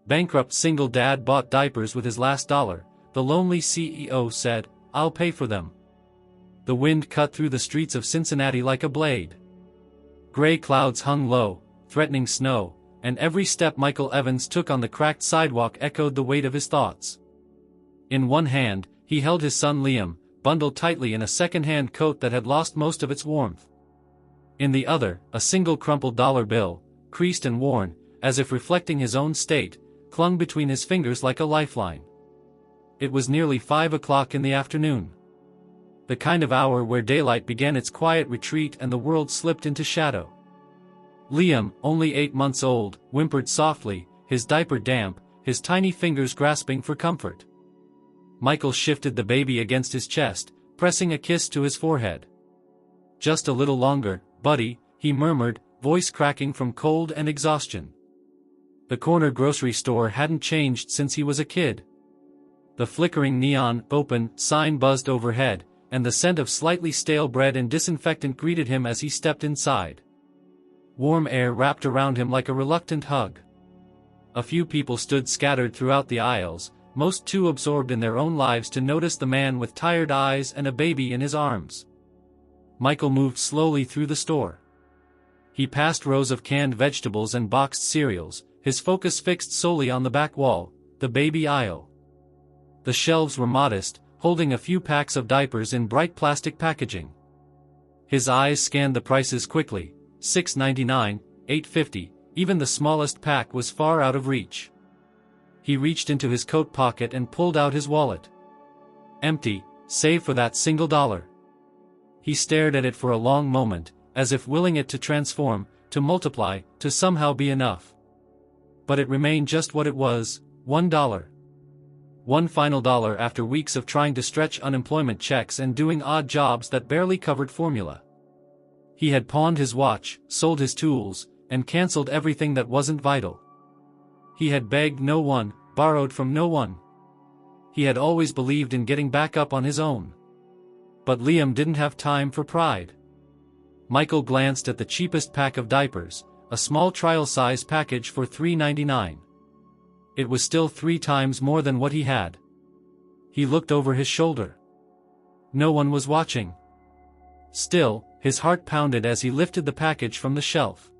Bankrupt single dad bought diapers with his last dollar. The lonely CEO said, "I'll pay for them." The wind cut through the streets of Cincinnati like a blade. Gray clouds hung low, threatening snow, and every step Michael Evans took on the cracked sidewalk echoed the weight of his thoughts. In one hand, he held his son Liam, bundled tightly in a second-hand coat that had lost most of its warmth. In the other, a single crumpled dollar bill, creased and worn, as if reflecting his own state, clung between his fingers like a lifeline. It was nearly 5 o'clock in the afternoon. The kind of hour where daylight began its quiet retreat and the world slipped into shadow. Liam, only 8 months old, whimpered softly, his diaper damp, his tiny fingers grasping for comfort. Michael shifted the baby against his chest, pressing a kiss to his forehead. "Just a little longer, buddy," he murmured, voice cracking from cold and exhaustion. The corner grocery store hadn't changed since he was a kid. The flickering neon "open" sign buzzed overhead, and the scent of slightly stale bread and disinfectant greeted him as he stepped inside. Warm air wrapped around him like a reluctant hug. A few people stood scattered throughout the aisles, most too absorbed in their own lives to notice the man with tired eyes and a baby in his arms. Michael moved slowly through the store. He passed rows of canned vegetables and boxed cereals, his focus fixed solely on the back wall, the baby aisle. The shelves were modest, holding a few packs of diapers in bright plastic packaging. His eyes scanned the prices quickly, $6.99, $8.50, even the smallest pack was far out of reach. He reached into his coat pocket and pulled out his wallet. Empty, save for that single dollar. He stared at it for a long moment, as if willing it to transform, to multiply, to somehow be enough. But it remained just what it was, $1. One final dollar after weeks of trying to stretch unemployment checks and doing odd jobs that barely covered formula. He had pawned his watch, sold his tools, and cancelled everything that wasn't vital. He had begged no one, borrowed from no one. He had always believed in getting back up on his own. But Liam didn't have time for pride. Michael glanced at the cheapest pack of diapers, a small trial-size package for $3.99. It was still 3 times more than what he had. He looked over his shoulder. No one was watching. Still, his heart pounded as he lifted the package from the shelf.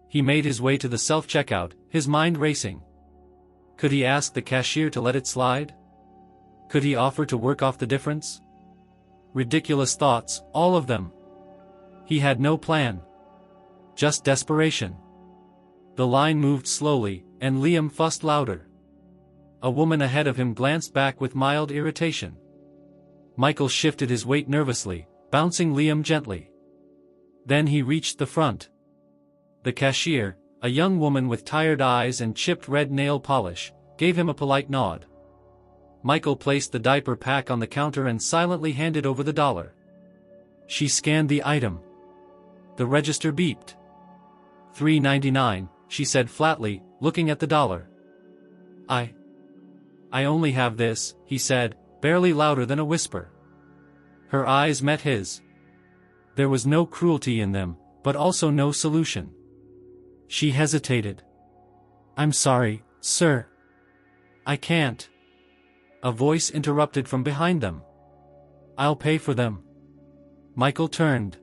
He made his way to the self-checkout, his mind racing. Could he ask the cashier to let it slide? Could he offer to work off the difference? Ridiculous thoughts, all of them. He had no plan. Just desperation. The line moved slowly, and Liam fussed louder. A woman ahead of him glanced back with mild irritation. Michael shifted his weight nervously, bouncing Liam gently. Then he reached the front. The cashier, a young woman with tired eyes and chipped red nail polish, gave him a polite nod. Michael placed the diaper pack on the counter and silently handed over the dollar. She scanned the item. The register beeped. $3.99, she said flatly, looking at the dollar. I only have this," he said, barely louder than a whisper. Her eyes met his. There was no cruelty in them, but also no solution. She hesitated. "I'm sorry, sir. I can't." A voice interrupted from behind them. "I'll pay for them." Michael turned.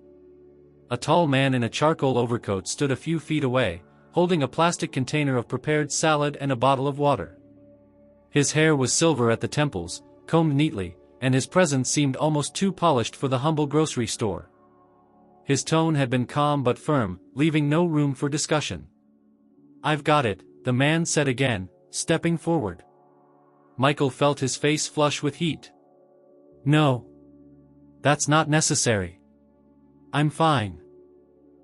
A tall man in a charcoal overcoat stood a few feet away, holding a plastic container of prepared salad and a bottle of water. His hair was silver at the temples, combed neatly, and his presence seemed almost too polished for the humble grocery store. His tone had been calm but firm, leaving no room for discussion. "I've got it," the man said again, stepping forward. Michael felt his face flush with heat. "No. That's not necessary. I'm fine."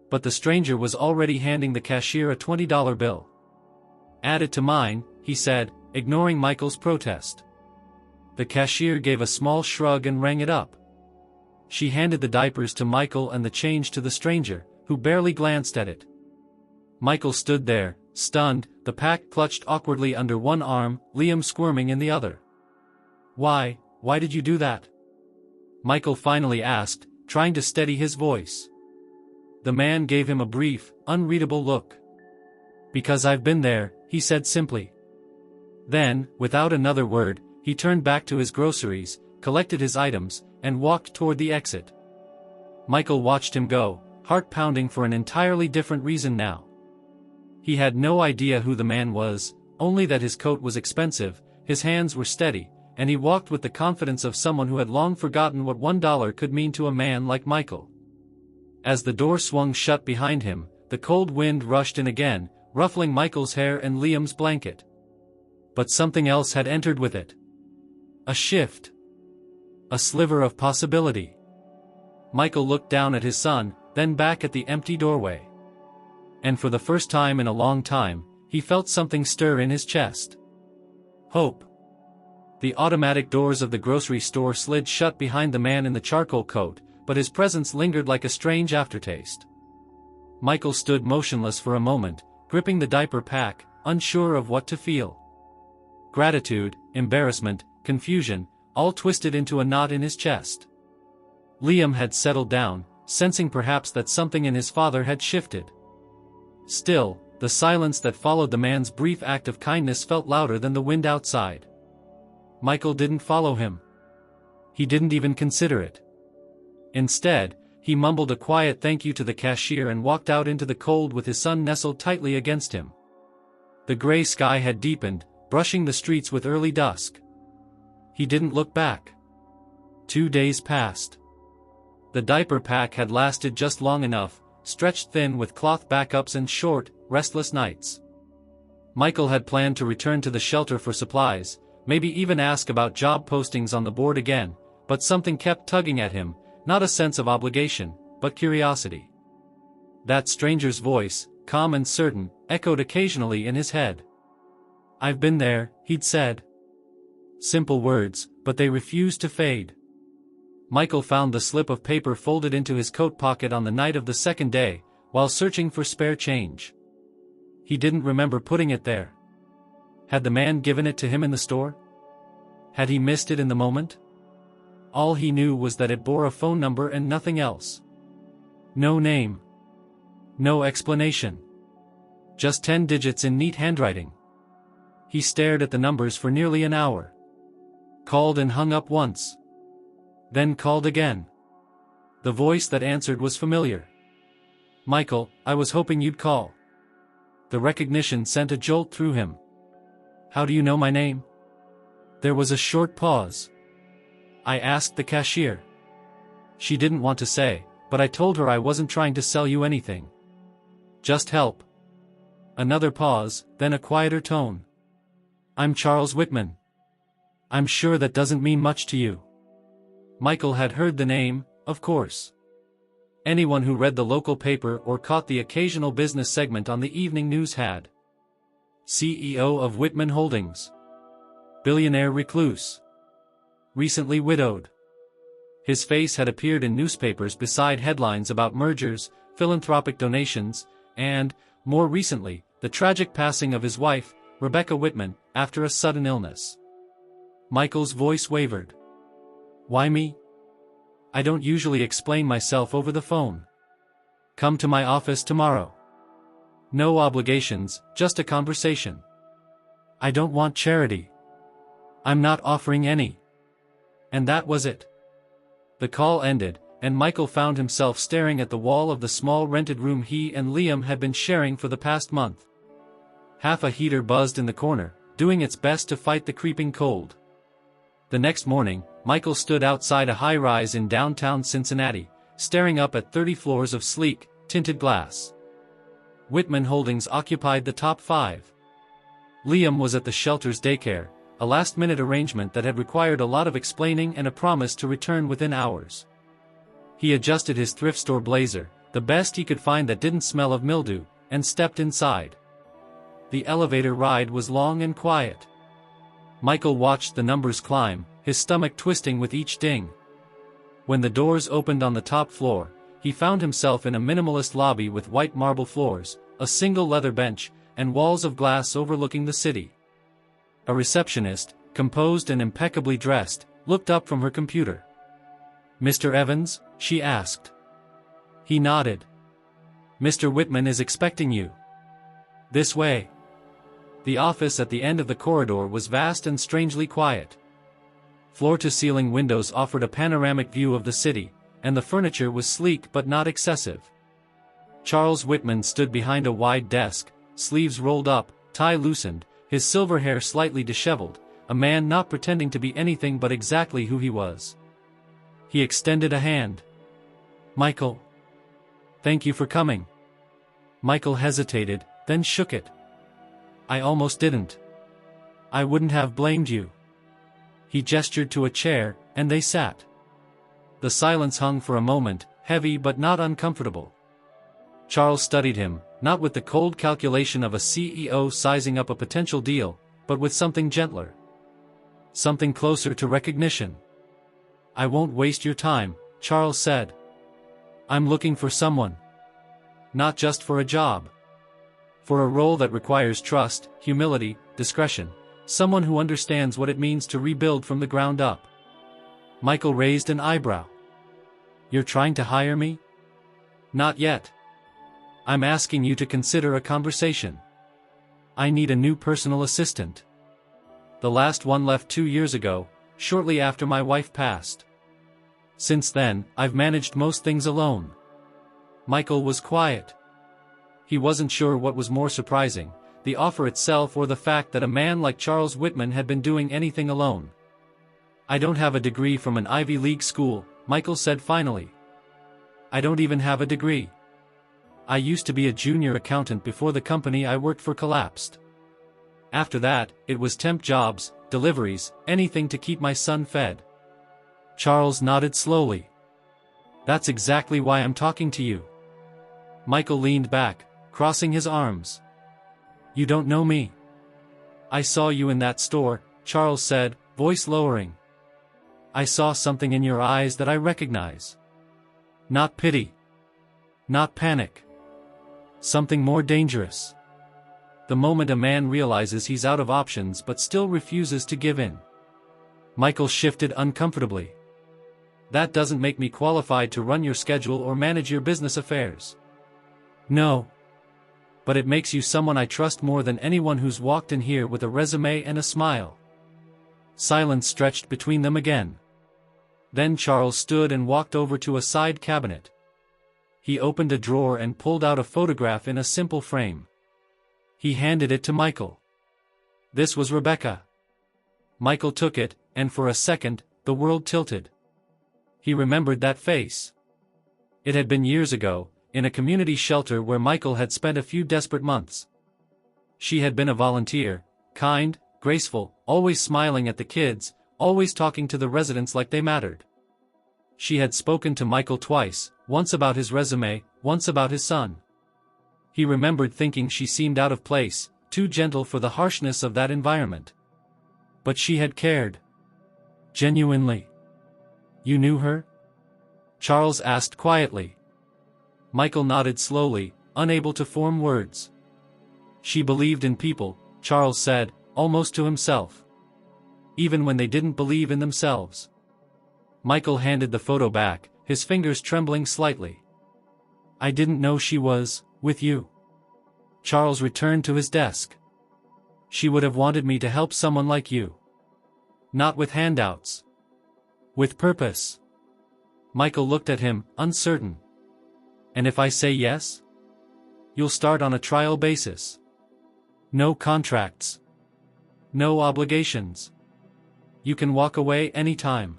But the stranger was already handing the cashier a $20 bill. "Add it to mine," he said, ignoring Michael's protest. The cashier gave a small shrug and rang it up. She handed the diapers to Michael and the change to the stranger, who barely glanced at it. Michael stood there, stunned, the pack clutched awkwardly under one arm, Liam squirming in the other. Why did you do that?" Michael finally asked, trying to steady his voice. The man gave him a brief, unreadable look. "Because I've been there," he said simply. Then, without another word, he turned back to his groceries, collected his items, and walked toward the exit. Michael watched him go, heart pounding for an entirely different reason now. He had no idea who the man was, only that his coat was expensive, his hands were steady, and he walked with the confidence of someone who had long forgotten what $1 could mean to a man like Michael. As the door swung shut behind him, the cold wind rushed in again, ruffling Michael's hair and Liam's blanket. But something else had entered with it. A shift. A sliver of possibility. Michael looked down at his son, then back at the empty doorway. And for the first time in a long time, he felt something stir in his chest. Hope. The automatic doors of the grocery store slid shut behind the man in the charcoal coat, but his presence lingered like a strange aftertaste. Michael stood motionless for a moment, gripping the diaper pack, unsure of what to feel. Gratitude, embarrassment, confusion, all twisted into a knot in his chest. Liam had settled down, sensing perhaps that something in his father had shifted. Still, the silence that followed the man's brief act of kindness felt louder than the wind outside. Michael didn't follow him. He didn't even consider it. Instead, he mumbled a quiet thank you to the cashier and walked out into the cold with his son nestled tightly against him. The gray sky had deepened, brushing the streets with early dusk. He didn't look back. 2 days passed. The diaper pack had lasted just long enough, stretched thin with cloth backups and short, restless nights. Michael had planned to return to the shelter for supplies, maybe even ask about job postings on the board again, but something kept tugging at him, not a sense of obligation, but curiosity. That stranger's voice, calm and certain, echoed occasionally in his head. "I've been there," he'd said. Simple words, but they refused to fade. Michael found the slip of paper folded into his coat pocket on the night of the second day, while searching for spare change. He didn't remember putting it there. Had the man given it to him in the store? Had he missed it in the moment? All he knew was that it bore a phone number and nothing else. No name. No explanation. Just 10 digits in neat handwriting. He stared at the numbers for nearly an hour. Called and hung up once. Then called again. The voice that answered was familiar. "Michael, I was hoping you'd call." The recognition sent a jolt through him. "How do you know my name?" There was a short pause. "I asked the cashier. She didn't want to say, but I told her I wasn't trying to sell you anything. Just help." Another pause, then a quieter tone. "I'm Charles Whitman. I'm sure that doesn't mean much to you." Michael had heard the name, of course. Anyone who read the local paper or caught the occasional business segment on the evening news had. CEO of Whitman Holdings. Billionaire recluse. Recently widowed. His face had appeared in newspapers beside headlines about mergers, philanthropic donations, and, more recently, the tragic passing of his wife, Rebecca Whitman, after a sudden illness. Michael's voice wavered. "Why me? I don't usually explain myself over the phone. Come to my office tomorrow. No obligations, just a conversation. I don't want charity. I'm not offering any." And that was it. The call ended, and Michael found himself staring at the wall of the small rented room he and Liam had been sharing for the past month. Half a heater buzzed in the corner, doing its best to fight the creeping cold. The next morning, Michael stood outside a high-rise in downtown Cincinnati, staring up at 30 floors of sleek, tinted glass. Whitman Holdings occupied the top 5. Liam was at the shelter's daycare, a last-minute arrangement that had required a lot of explaining and a promise to return within hours. He adjusted his thrift store blazer, the best he could find that didn't smell of mildew, and stepped inside. The elevator ride was long and quiet. Michael watched the numbers climb, his stomach twisting with each ding. When the doors opened on the top floor, he found himself in a minimalist lobby with white marble floors, a single leather bench, and walls of glass overlooking the city. A receptionist, composed and impeccably dressed, looked up from her computer. "Mr. Evans?" she asked. He nodded. "Mr. Whitman is expecting you. This way." The office at the end of the corridor was vast and strangely quiet. Floor-to-ceiling windows offered a panoramic view of the city, and the furniture was sleek but not excessive. Charles Whitman stood behind a wide desk, sleeves rolled up, tie loosened, his silver hair slightly disheveled, a man not pretending to be anything but exactly who he was. He extended a hand. "Michael. Thank you for coming." Michael hesitated, then shook it. "I almost didn't. I wouldn't have blamed you." He gestured to a chair, and they sat. The silence hung for a moment, heavy but not uncomfortable. Charles studied him, not with the cold calculation of a CEO sizing up a potential deal, but with something gentler. Something closer to recognition. "I won't waste your time," Charles said. "I'm looking for someone. Not just for a job. For a role that requires trust, humility, discretion, someone who understands what it means to rebuild from the ground up." Michael raised an eyebrow. "You're trying to hire me?" "Not yet. I'm asking you to consider a conversation. I need a new personal assistant. The last one left 2 years ago, shortly after my wife passed. Since then, I've managed most things alone." Michael was quiet. He wasn't sure what was more surprising, the offer itself or the fact that a man like Charles Whitman had been doing anything alone. "I don't have a degree from an Ivy League school," Michael said finally. "I don't even have a degree. I used to be a junior accountant before the company I worked for collapsed. After that, it was temp jobs, deliveries, anything to keep my son fed." Charles nodded slowly. "That's exactly why I'm talking to you." Michael leaned back, crossing his arms. "You don't know me." "I saw you in that store," Charles said, voice lowering. "I saw something in your eyes that I recognize. Not pity. Not panic. Something more dangerous. The moment a man realizes he's out of options but still refuses to give in." Michael shifted uncomfortably. "That doesn't make me qualified to run your schedule or manage your business affairs." "No. But it makes you someone I trust more than anyone who's walked in here with a resume and a smile." Silence stretched between them again. Then Charles stood and walked over to a side cabinet. He opened a drawer and pulled out a photograph in a simple frame. He handed it to Michael. This was Rebecca. Michael took it, and for a second, the world tilted. He remembered that face. It had been years ago, in a community shelter where Michael had spent a few desperate months. She had been a volunteer, kind, graceful, always smiling at the kids, always talking to the residents like they mattered. She had spoken to Michael twice, once about his resume, once about his son. He remembered thinking she seemed out of place, too gentle for the harshness of that environment. But she had cared. Genuinely. "You knew her?" Charles asked quietly. Michael nodded slowly, unable to form words. "She believed in people," Charles said, almost to himself. "Even when they didn't believe in themselves." Michael handed the photo back, his fingers trembling slightly. "I didn't know she was with you." Charles returned to his desk. "She would have wanted me to help someone like you. Not with handouts. With purpose." Michael looked at him, uncertain. "And if I say yes? You'll start on a trial basis. No contracts. No obligations. You can walk away anytime.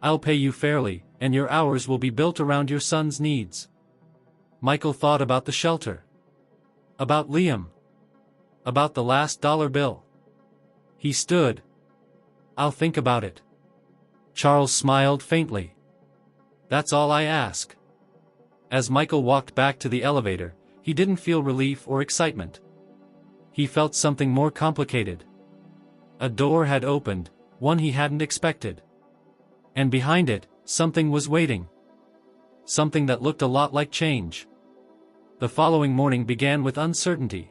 I'll pay you fairly, and your hours will be built around your son's needs." Michael thought about the shelter. About Liam. About the last dollar bill. He stood. "I'll think about it." Charles smiled faintly. "That's all I ask." As Michael walked back to the elevator, he didn't feel relief or excitement. He felt something more complicated. A door had opened, one he hadn't expected. And behind it, something was waiting. Something that looked a lot like change. The following morning began with uncertainty.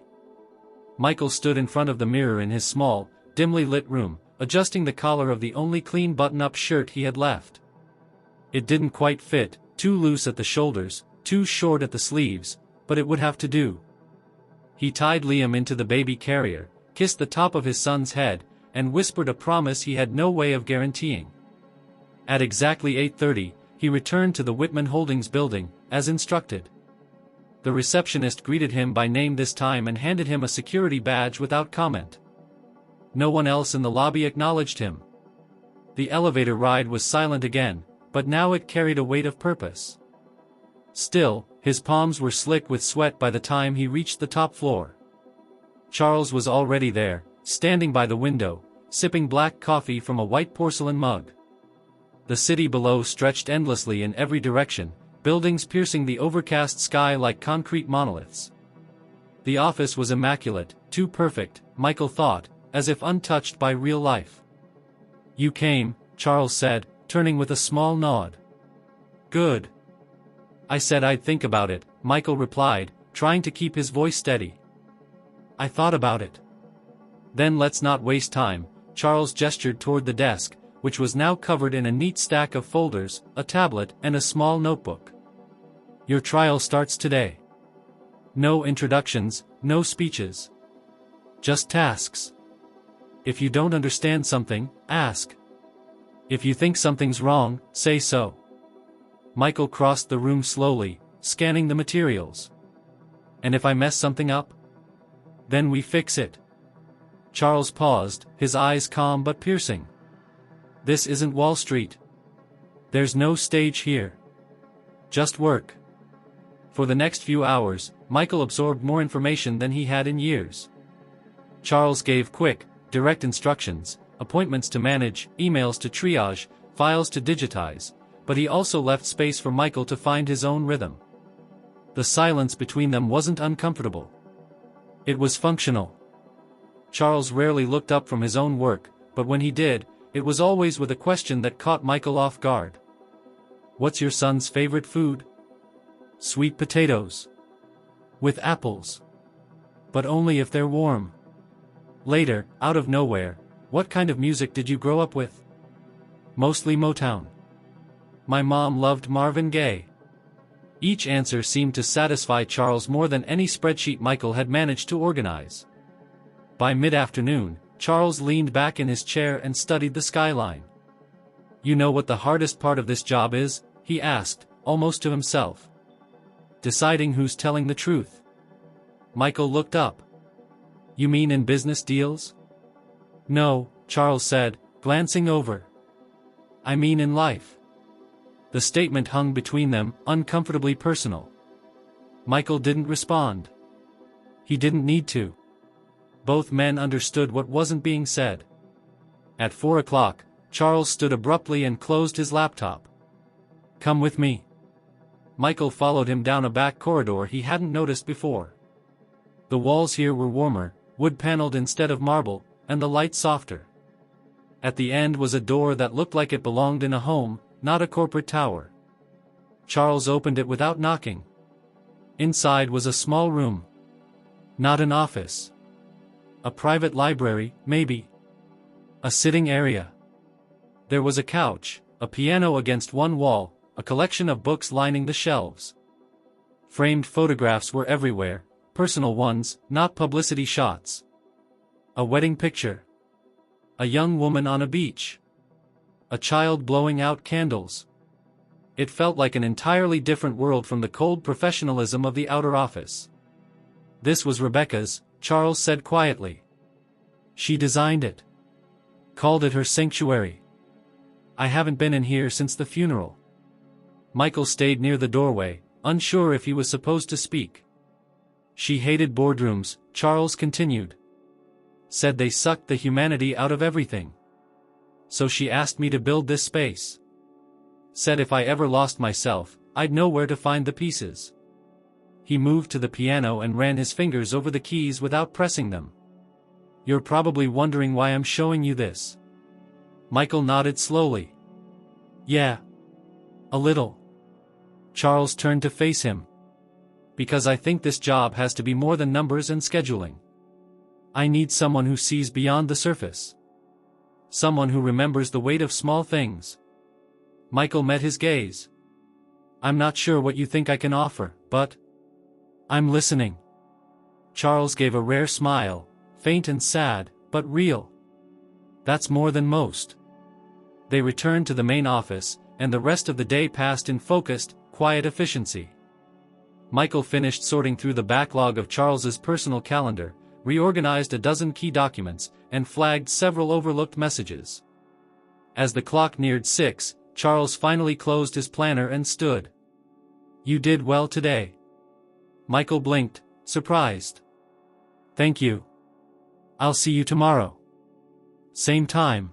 Michael stood in front of the mirror in his small, dimly lit room, adjusting the collar of the only clean button-up shirt he had left. It didn't quite fit, too loose at the shoulders, too short at the sleeves, but it would have to do. He tied Liam into the baby carrier, kissed the top of his son's head, and whispered a promise he had no way of guaranteeing. At exactly 8:30, he returned to the Whitman Holdings building, as instructed. The receptionist greeted him by name this time and handed him a security badge without comment. No one else in the lobby acknowledged him. The elevator ride was silent again, but now it carried a weight of purpose. Still, his palms were slick with sweat by the time he reached the top floor. Charles was already there, standing by the window, sipping black coffee from a white porcelain mug. The city below stretched endlessly in every direction, buildings piercing the overcast sky like concrete monoliths. The office was immaculate, too perfect, Michael thought, as if untouched by real life. "You came," Charles said, turning with a small nod. "Good. I said I'd think about it," Michael replied, trying to keep his voice steady. "I thought about it." "Then let's not waste time," Charles gestured toward the desk, which was now covered in a neat stack of folders, a tablet, and a small notebook. "Your trial starts today. No introductions, no speeches. Just tasks. If you don't understand something, ask. If you think something's wrong, say so." Michael crossed the room slowly, scanning the materials. "And if I mess something up? Then we fix it." Charles paused, his eyes calm but piercing. "This isn't Wall Street. There's no stage here. Just work." For the next few hours, Michael absorbed more information than he had in years. Charles gave quick, direct instructions, appointments to manage, emails to triage, files to digitize, but he also left space for Michael to find his own rhythm. The silence between them wasn't uncomfortable. It was functional. Charles rarely looked up from his own work, but when he did, it was always with a question that caught Michael off guard. "What's your son's favorite food?" "Sweet potatoes. With apples. But only if they're warm." Later, out of nowhere, "What kind of music did you grow up with?" "Mostly Motown. My mom loved Marvin Gaye." Each answer seemed to satisfy Charles more than any spreadsheet Michael had managed to organize. By mid-afternoon, Charles leaned back in his chair and studied the skyline. "You know what the hardest part of this job is?" he asked, almost to himself. "Deciding who's telling the truth." Michael looked up. "You mean in business deals?" "No," Charles said, glancing over. "I mean in life." The statement hung between them, uncomfortably personal. Michael didn't respond. He didn't need to. Both men understood what wasn't being said. At 4 o'clock, Charles stood abruptly and closed his laptop. "Come with me." Michael followed him down a back corridor he hadn't noticed before. The walls here were warmer, wood-paneled instead of marble, and the light softer. At the end was a door that looked like it belonged in a home, not a corporate tower. Charles opened it without knocking. Inside was a small room. Not an office. A private library, maybe. A sitting area. There was a couch, a piano against one wall, a collection of books lining the shelves. Framed photographs were everywhere, personal ones, not publicity shots. A wedding picture. A young woman on a beach. A child blowing out candles. It felt like an entirely different world from the cold professionalism of the outer office. "This was Rebecca's," Charles said quietly. "She designed it. Called it her sanctuary. I haven't been in here since the funeral." Michael stayed near the doorway, unsure if he was supposed to speak. "She hated boardrooms," Charles continued. "Said they sucked the humanity out of everything. So she asked me to build this space. Said if I ever lost myself, I'd know where to find the pieces." He moved to the piano and ran his fingers over the keys without pressing them. "You're probably wondering why I'm showing you this." Michael nodded slowly. "Yeah. A little." Charles turned to face him. "Because I think this job has to be more than numbers and scheduling. I need someone who sees beyond the surface. Someone who remembers the weight of small things." Michael met his gaze. "I'm not sure what you think I can offer, but I'm listening." Charles gave a rare smile, faint and sad, but real. That's more than most. They returned to the main office, and the rest of the day passed in focused, quiet efficiency. Michael finished sorting through the backlog of Charles's personal calendar, reorganized a dozen key documents, and flagged several overlooked messages. As the clock neared 6, Charles finally closed his planner and stood. "You did well today." Michael blinked, surprised. "Thank you. I'll see you tomorrow. Same time."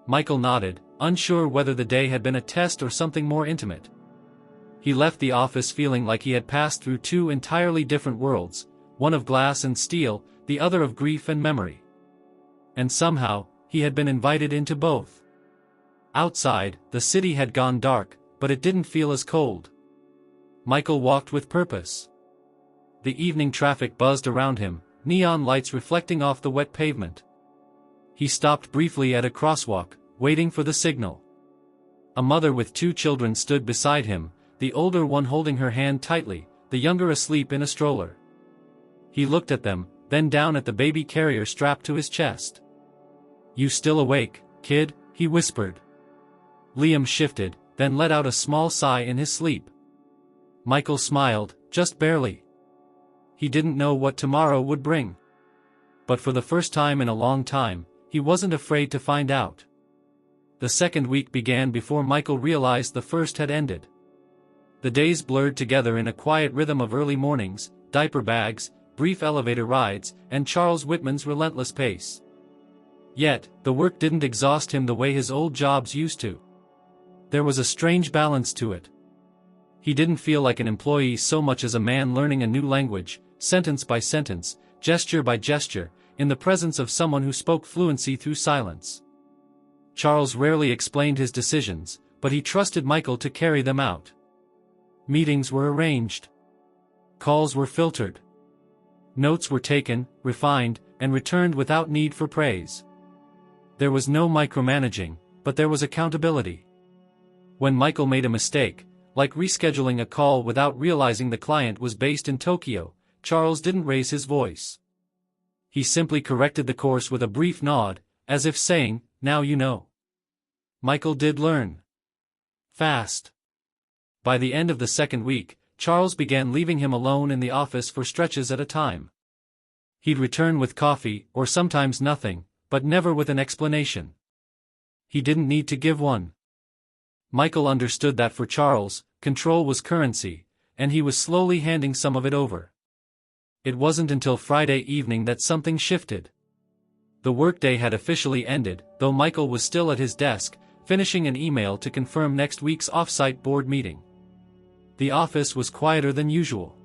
Michael nodded, unsure whether the day had been a test or something more intimate. He left the office feeling like he had passed through two entirely different worlds, one of glass and steel, the other of grief and memory. And somehow, he had been invited into both. Outside, the city had gone dark, but it didn't feel as cold. Michael walked with purpose. The evening traffic buzzed around him, neon lights reflecting off the wet pavement. He stopped briefly at a crosswalk, waiting for the signal. A mother with two children stood beside him, the older one holding her hand tightly, the younger asleep in a stroller. He looked at them, then down at the baby carrier strapped to his chest. "You still awake, kid?" he whispered. Liam shifted, then let out a small sigh in his sleep. Michael smiled, just barely. He didn't know what tomorrow would bring. But for the first time in a long time, he wasn't afraid to find out. The second week began before Michael realized the first had ended. The days blurred together in a quiet rhythm of early mornings, diaper bags, brief elevator rides, and Charles Whitman's relentless pace. Yet, the work didn't exhaust him the way his old jobs used to. There was a strange balance to it. He didn't feel like an employee so much as a man learning a new language, sentence by sentence, gesture by gesture, in the presence of someone who spoke fluency through silence. Charles rarely explained his decisions, but he trusted Michael to carry them out. Meetings were arranged. Calls were filtered. Notes were taken, refined, and returned without need for praise. There was no micromanaging, but there was accountability. When Michael made a mistake, like rescheduling a call without realizing the client was based in Tokyo, Charles didn't raise his voice. He simply corrected the course with a brief nod, as if saying, "Now you know." Michael did learn. Fast. By the end of the second week, Charles began leaving him alone in the office for stretches at a time. He'd return with coffee, or sometimes nothing, but never with an explanation. He didn't need to give one. Michael understood that for Charles, control was currency, and he was slowly handing some of it over. It wasn't until Friday evening that something shifted. The workday had officially ended, though Michael was still at his desk, finishing an email to confirm next week's off-site board meeting. The office was quieter than usual.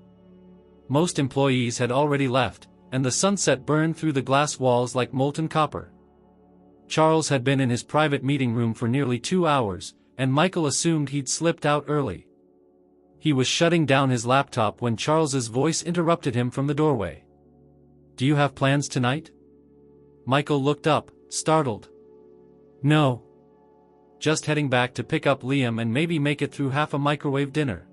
Most employees had already left, and the sunset burned through the glass walls like molten copper. Charles had been in his private meeting room for nearly 2 hours, and Michael assumed he'd slipped out early. He was shutting down his laptop when Charles's voice interrupted him from the doorway. "Do you have plans tonight?" Michael looked up, startled. "No. Just heading back to pick up Liam and maybe make it through half a microwave dinner."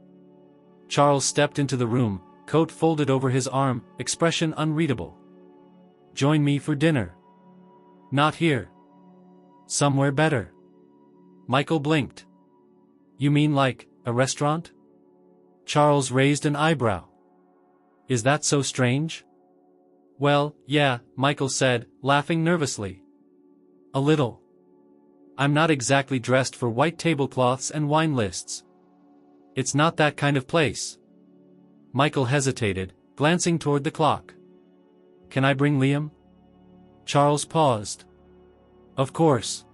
Charles stepped into the room, coat folded over his arm, expression unreadable. "Join me for dinner." "Not here. Somewhere better." Michael blinked. "You mean like, a restaurant?" Charles raised an eyebrow. "Is that so strange?" "Well, yeah," Michael said, laughing nervously. "A little. I'm not exactly dressed for white tablecloths and wine lists. It's not that kind of place." Michael hesitated, glancing toward the clock. "Can I bring Liam?" Charles paused. "Of course.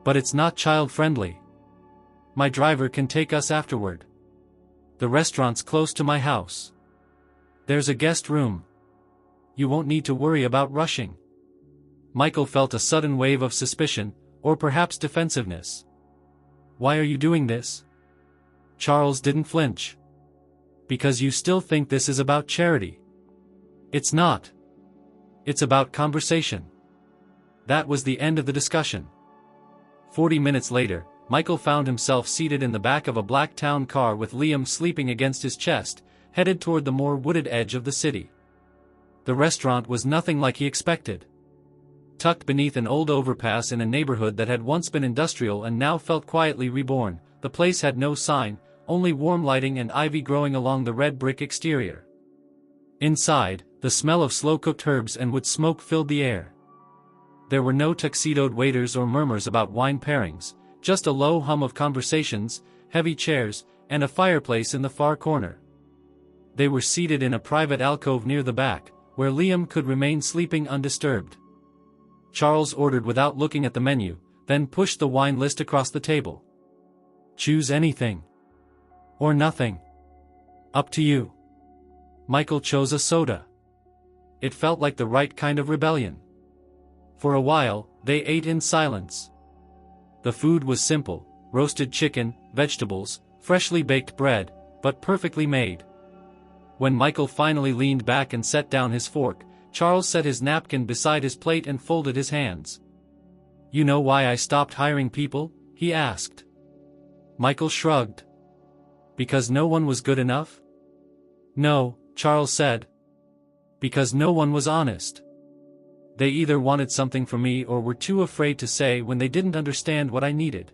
But it's not child-friendly. My driver can take us afterward. The restaurant's close to my house. There's a guest room. You won't need to worry about rushing." Michael felt a sudden wave of suspicion, or perhaps defensiveness. "Why are you doing this?" Charles didn't flinch. "Because you still think this is about charity." "It's not. It's about conversation." That was the end of the discussion. 40 minutes later, Michael found himself seated in the back of a black town car with Liam sleeping against his chest, headed toward the more wooded edge of the city. The restaurant was nothing like he expected. Tucked beneath an old overpass in a neighborhood that had once been industrial and now felt quietly reborn, the place had no sign, only warm lighting and ivy growing along the red brick exterior. Inside, the smell of slow-cooked herbs and wood smoke filled the air. There were no tuxedoed waiters or murmurs about wine pairings, just a low hum of conversations, heavy chairs, and a fireplace in the far corner. They were seated in a private alcove near the back, where Liam could remain sleeping undisturbed. Charles ordered without looking at the menu, then pushed the wine list across the table. "Choose anything. Or nothing. Up to you." Michael chose a soda. It felt like the right kind of rebellion. For a while, they ate in silence. The food was simple: roasted chicken, vegetables, freshly baked bread, but perfectly made. When Michael finally leaned back and set down his fork, Charles set his napkin beside his plate and folded his hands. "You know why I stopped hiring people?" he asked. Michael shrugged. "Because no one was good enough?" "No," Charles said. "Because no one was honest. They either wanted something from me or were too afraid to say when they didn't understand what I needed.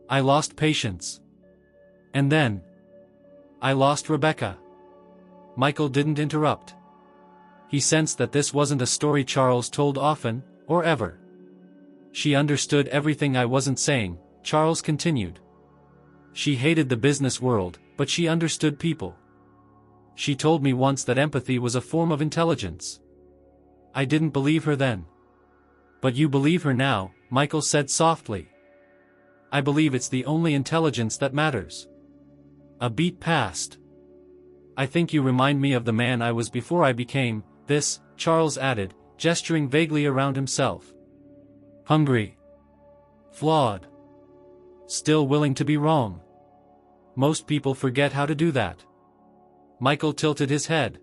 I lost patience. And then I lost Rebecca." Michael didn't interrupt. He sensed that this wasn't a story Charles told often, or ever. "She understood everything I wasn't saying," Charles continued. "She hated the business world, but she understood people. She told me once that empathy was a form of intelligence. I didn't believe her then. But you believe her now," Michael said softly. "I believe it's the only intelligence that matters." A beat passed. "I think you remind me of the man I was before I became this," Charles added, gesturing vaguely around himself. "Hungry. Flawed. Still willing to be wrong. Most people forget how to do that." Michael tilted his head.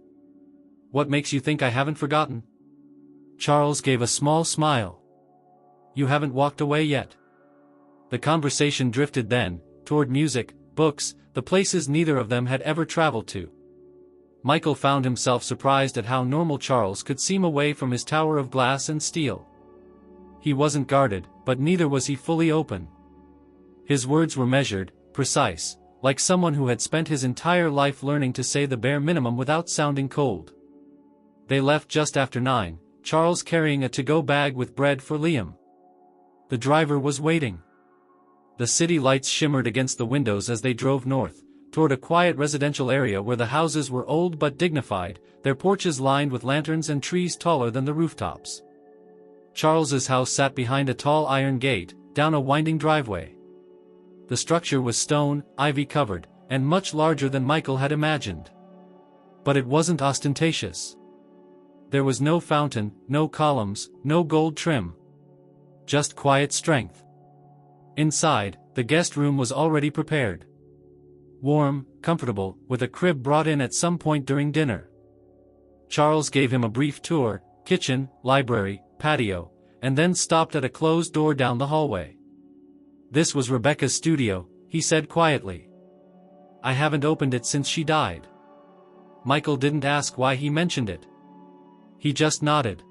"What makes you think I haven't forgotten?" Charles gave a small smile. "You haven't walked away yet." The conversation drifted then, toward music, books, the places neither of them had ever traveled to. Michael found himself surprised at how normal Charles could seem away from his tower of glass and steel. He wasn't guarded, but neither was he fully open. His words were measured, precise, like someone who had spent his entire life learning to say the bare minimum without sounding cold. They left just after 9, Charles carrying a to-go bag with bread for Liam. The driver was waiting. The city lights shimmered against the windows as they drove north, toward a quiet residential area where the houses were old but dignified, their porches lined with lanterns and trees taller than the rooftops. Charles's house sat behind a tall iron gate, down a winding driveway. The structure was stone, ivy-covered, and much larger than Michael had imagined. But it wasn't ostentatious. There was no fountain, no columns, no gold trim. Just quiet strength. Inside, the guest room was already prepared. Warm, comfortable, with a crib brought in at some point during dinner. Charles gave him a brief tour, kitchen, library, patio, and then stopped at a closed door down the hallway. "This was Rebecca's studio," he said quietly. "I haven't opened it since she died." Michael didn't ask why he mentioned it. He just nodded.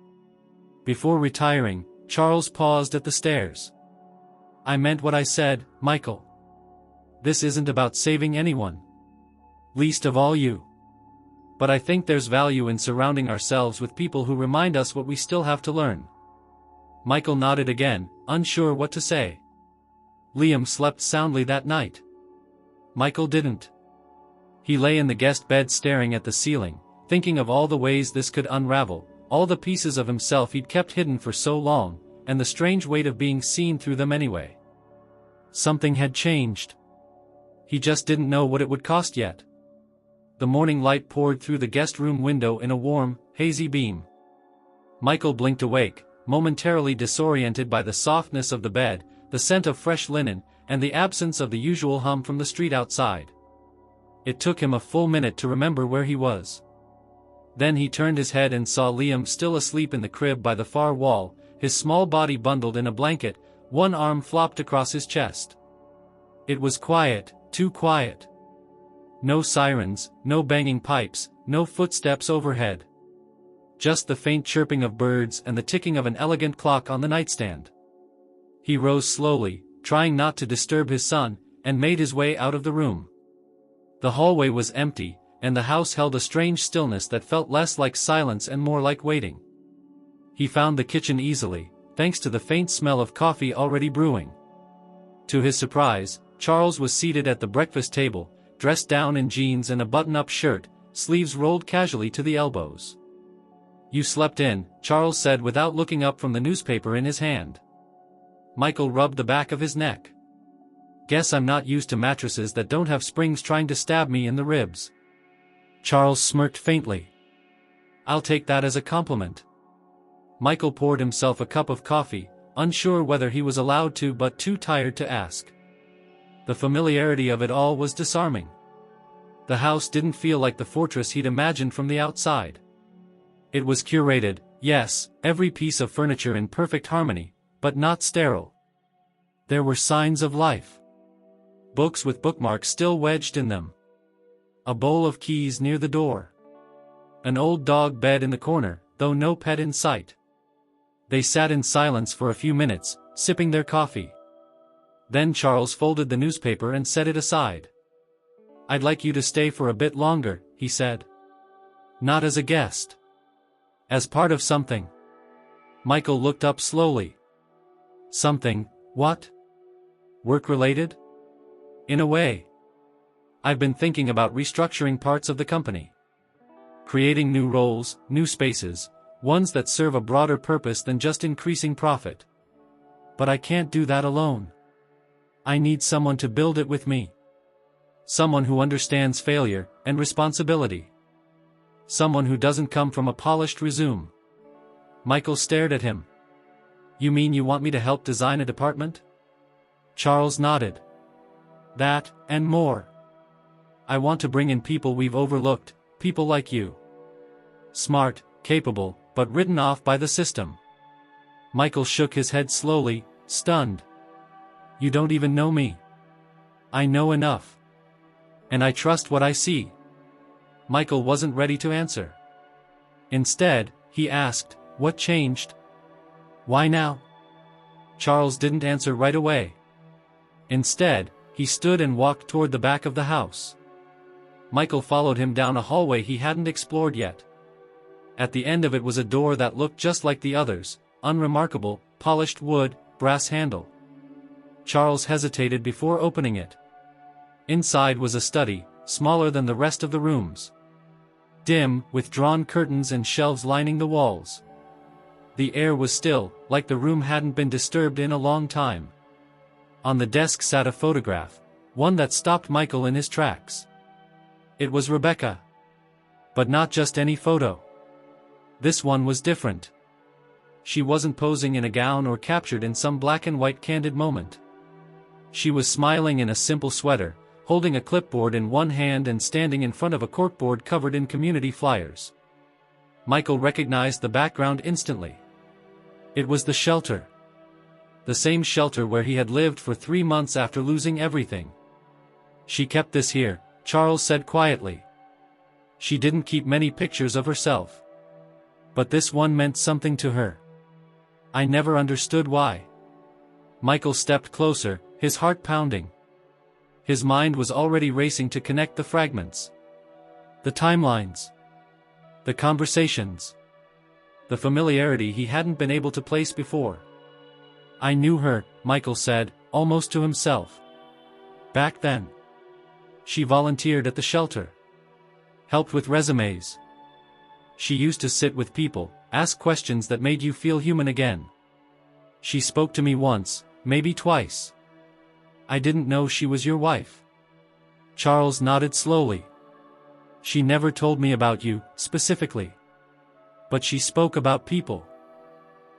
Before retiring, Charles paused at the stairs. "I meant what I said, Michael. This isn't about saving anyone. Least of all you. But I think there's value in surrounding ourselves with people who remind us what we still have to learn." Michael nodded again, unsure what to say. Liam slept soundly that night. Michael didn't. He lay in the guest bed staring at the ceiling, thinking of all the ways this could unravel, all the pieces of himself he'd kept hidden for so long, and the strange weight of being seen through them anyway. Something had changed. He just didn't know what it would cost yet. The morning light poured through the guest room window in a warm, hazy beam. Michael blinked awake, momentarily disoriented by the softness of the bed, the scent of fresh linen, and the absence of the usual hum from the street outside. It took him a full minute to remember where he was. Then he turned his head and saw Liam still asleep in the crib by the far wall, his small body bundled in a blanket, one arm flopped across his chest. It was quiet, too quiet. No sirens, no banging pipes, no footsteps overhead. just the faint chirping of birds and the ticking of an elegant clock on the nightstand. He rose slowly, trying not to disturb his son, and made his way out of the room. The hallway was empty, and the house held a strange stillness that felt less like silence and more like waiting. He found the kitchen easily, thanks to the faint smell of coffee already brewing. To his surprise, Charles was seated at the breakfast table, dressed down in jeans and a button-up shirt, sleeves rolled casually to the elbows. "You slept in," Charles said without looking up from the newspaper in his hand. Michael rubbed the back of his neck. "Guess I'm not used to mattresses that don't have springs trying to stab me in the ribs." Charles smirked faintly. "I'll take that as a compliment." Michael poured himself a cup of coffee, unsure whether he was allowed to but too tired to ask. The familiarity of it all was disarming. The house didn't feel like the fortress he'd imagined from the outside. It was curated, yes, every piece of furniture in perfect harmony, but not sterile. There were signs of life. Books with bookmarks still wedged in them. A bowl of keys near the door. An old dog bed in the corner, though no pet in sight. They sat in silence for a few minutes, sipping their coffee. Then Charles folded the newspaper and set it aside. "I'd like you to stay for a bit longer," he said. "Not as a guest. As part of something." Michael looked up slowly. "Something, what? Work-related?" "In a way. I've been thinking about restructuring parts of the company. Creating new roles, new spaces, ones that serve a broader purpose than just increasing profit. But I can't do that alone. I need someone to build it with me. Someone who understands failure and responsibility. Someone who doesn't come from a polished resume." Michael stared at him. "You mean you want me to help design a department?" Charles nodded. "That, and more. I want to bring in people we've overlooked, people like you. Smart, capable, but written off by the system." Michael shook his head slowly, stunned. "You don't even know me." "I know enough. And I trust what I see." Michael wasn't ready to answer. Instead, he asked, "What changed? Why now?" Charles didn't answer right away. Instead, he stood and walked toward the back of the house. Michael followed him down a hallway he hadn't explored yet. At the end of it was a door that looked just like the others, unremarkable, polished wood, brass handle. Charles hesitated before opening it. Inside was a study, smaller than the rest of the rooms. Dim, with drawn curtains and shelves lining the walls. The air was still, like the room hadn't been disturbed in a long time. On the desk sat a photograph, one that stopped Michael in his tracks. It was Rebecca. But not just any photo. This one was different. She wasn't posing in a gown or captured in some black and white candid moment. She was smiling in a simple sweater, holding a clipboard in one hand and standing in front of a corkboard covered in community flyers. Michael recognized the background instantly. It was the shelter. The same shelter where he had lived for 3 months after losing everything. "She kept this here," Charles said quietly. "She didn't keep many pictures of herself. But this one meant something to her. I never understood why." Michael stepped closer, his heart pounding. His mind was already racing to connect the fragments. The timelines. The conversations. The familiarity he hadn't been able to place before. "I knew her," Michael said, almost to himself. "Back then. She volunteered at the shelter. Helped with resumes. She used to sit with people, ask questions that made you feel human again. She spoke to me once, maybe twice. I didn't know she was your wife." Charles nodded slowly. "She never told me about you, specifically. But she spoke about people.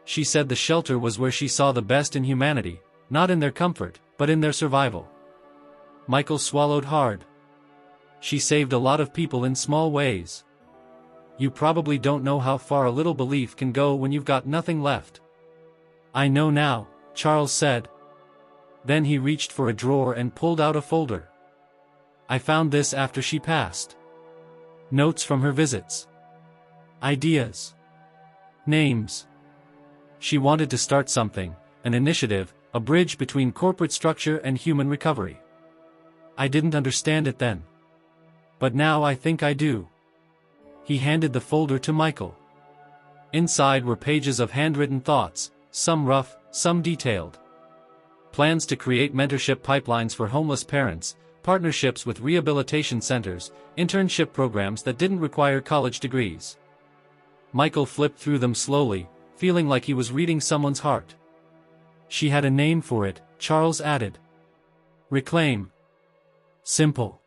She said the shelter was where she saw the best in humanity, not in their comfort, but in their survival." Michael swallowed hard. "She saved a lot of people in small ways. You probably don't know how far a little belief can go when you've got nothing left." "I know now," Charles said. Then he reached for a drawer and pulled out a folder. "I found this after she passed. Notes from her visits. Ideas. Names. She wanted to start something, an initiative, a bridge between corporate structure and human recovery. I didn't understand it then. But now I think I do. He handed the folder to Michael. Inside were pages of handwritten thoughts, some rough, some detailed. Plans to create mentorship pipelines for homeless parents, partnerships with rehabilitation centers, internship programs that didn't require college degrees. Michael flipped through them slowly, feeling like he was reading someone's heart. She had a name for it, Charles added. Reclaim. Simple.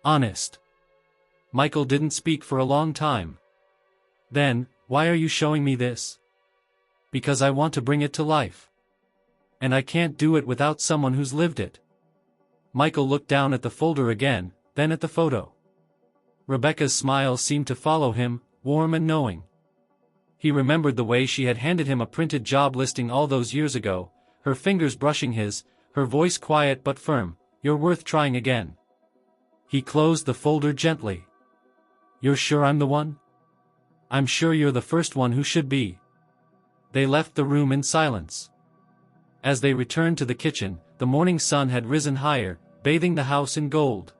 Honest. Michael didn't speak for a long time. Then, why are you showing me this? Because I want to bring it to life. And I can't do it without someone who's lived it. Michael looked down at the folder again, then at the photo. Rebecca's smile seemed to follow him, warm and knowing. He remembered the way she had handed him a printed job listing all those years ago, her fingers brushing his, her voice quiet but firm, "You're worth trying again." He closed the folder gently. "You're sure I'm the one?" "I'm sure you're the first one who should be." They left the room in silence. As they returned to the kitchen, the morning sun had risen higher, bathing the house in gold.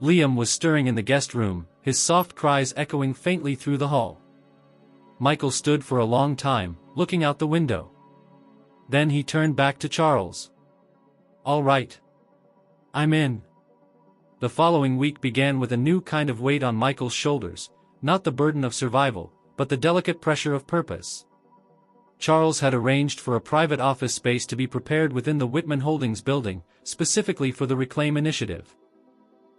Liam was stirring in the guest room, his soft cries echoing faintly through the hall. Michael stood for a long time, looking out the window. Then he turned back to Charles. "All right. I'm in." The following week began with a new kind of weight on Michael's shoulders, not the burden of survival, but the delicate pressure of purpose. Charles had arranged for a private office space to be prepared within the Whitman Holdings building, specifically for the Reclaim initiative.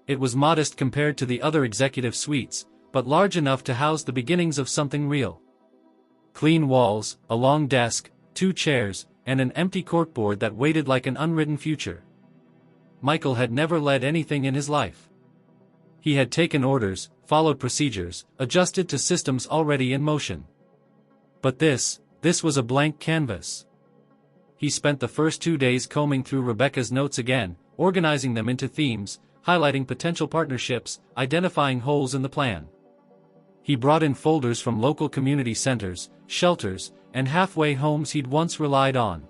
It was modest compared to the other executive suites, but large enough to house the beginnings of something real. Clean walls, a long desk, 2 chairs, and an empty corkboard that waited like an unwritten future. Michael had never led anything in his life. He had taken orders, followed procedures, adjusted to systems already in motion. But this was a blank canvas. He spent the first 2 days combing through Rebecca's notes again, organizing them into themes, highlighting potential partnerships, identifying holes in the plan. He brought in folders from local community centers, shelters, and halfway homes he'd once relied on.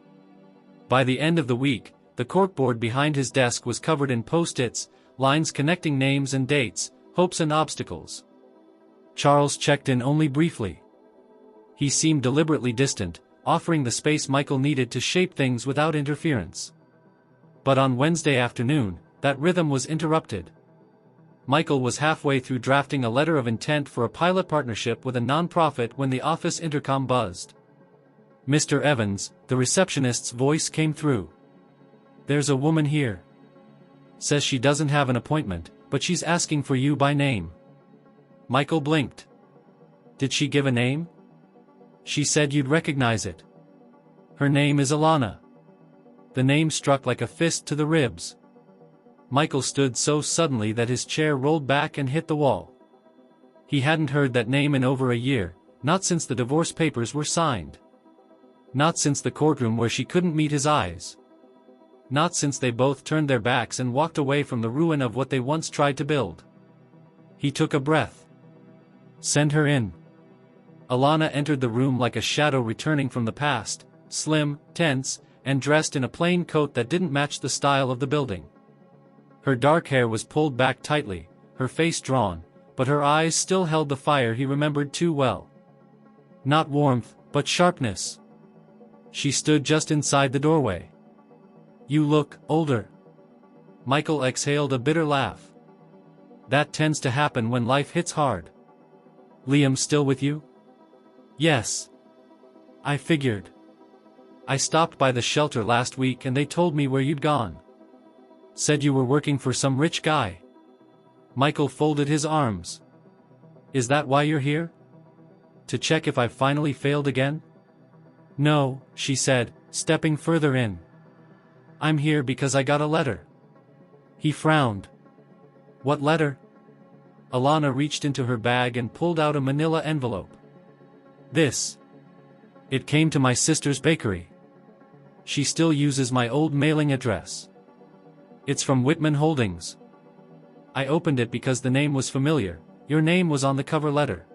By the end of the week, the corkboard behind his desk was covered in post-its, lines connecting names and dates, hopes and obstacles. Charles checked in only briefly. He seemed deliberately distant, offering the space Michael needed to shape things without interference. But on Wednesday afternoon, that rhythm was interrupted. Michael was halfway through drafting a letter of intent for a pilot partnership with a nonprofit when the office intercom buzzed. "Mr. Evans," the receptionist's voice came through. "There's a woman here. Says she doesn't have an appointment, but she's asking for you by name." Michael blinked. "Did she give a name?" "She said you'd recognize it. Her name is Alana." The name struck like a fist to the ribs. Michael stood so suddenly that his chair rolled back and hit the wall. He hadn't heard that name in over a year, not since the divorce papers were signed. Not since the courtroom where she couldn't meet his eyes. Not since they both turned their backs and walked away from the ruin of what they once tried to build. He took a breath. "Send her in." Alana entered the room like a shadow returning from the past, slim, tense, and dressed in a plain coat that didn't match the style of the building. Her dark hair was pulled back tightly, her face drawn, but her eyes still held the fire he remembered too well. Not warmth, but sharpness. She stood just inside the doorway. "You look older." Michael exhaled a bitter laugh. "That tends to happen when life hits hard." "Liam still with you?" "Yes. I figured. I stopped by the shelter last week and they told me where you'd gone. Said you were working for some rich guy." Michael folded his arms. "Is that why you're here? To check if I've finally failed again?" "No," she said, stepping further in. "I'm here because I got a letter." He frowned. "What letter?" Alana reached into her bag and pulled out a manila envelope. "This. It came to my sister's bakery. She still uses my old mailing address. It's from Whitman Holdings. I opened it because the name was familiar. Your name was on the cover letter."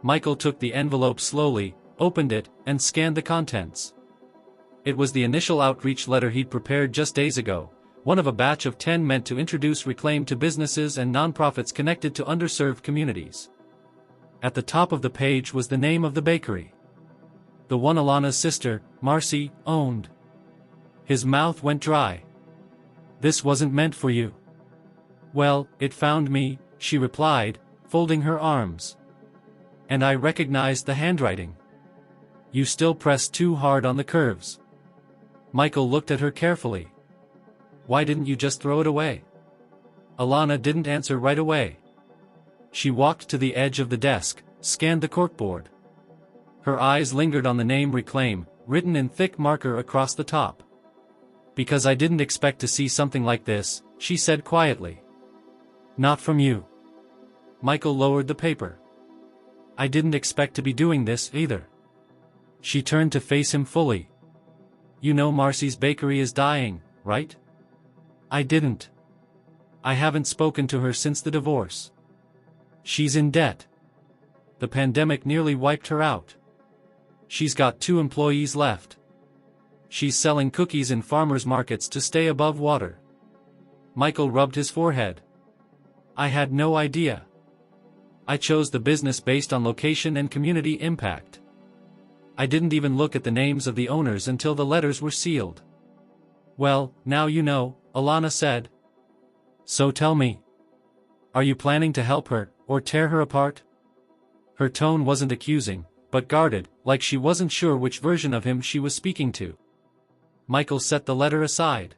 Michael took the envelope slowly, opened it, and scanned the contents. It was the initial outreach letter he'd prepared just days ago, one of a batch of 10 meant to introduce Reclaim to businesses and nonprofits connected to underserved communities. At the top of the page was the name of the bakery. The one Alana's sister, Marcy, owned. His mouth went dry. "This wasn't meant for you." "Well, it found me," she replied, folding her arms. "And I recognized the handwriting. You still press too hard on the curves." Michael looked at her carefully. "Why didn't you just throw it away?" Alana didn't answer right away. She walked to the edge of the desk, scanned the corkboard. Her eyes lingered on the name Reclaim, written in thick marker across the top. "Because I didn't expect to see something like this," she said quietly. "Not from you." Michael lowered the paper. "I didn't expect to be doing this either." She turned to face him fully. "You know Marcy's bakery is dying, right?" "I didn't. I haven't spoken to her since the divorce. She's in debt. The pandemic nearly wiped her out. She's got 2 employees left. She's selling cookies in farmers markets to stay above water." Michael rubbed his forehead. "I had no idea. I chose the business based on location and community impact. I didn't even look at the names of the owners until the letters were sealed." "Well, now you know," Alana said. "So tell me. Are you planning to help her, or tear her apart?" Her tone wasn't accusing, but guarded, like she wasn't sure which version of him she was speaking to. Michael set the letter aside.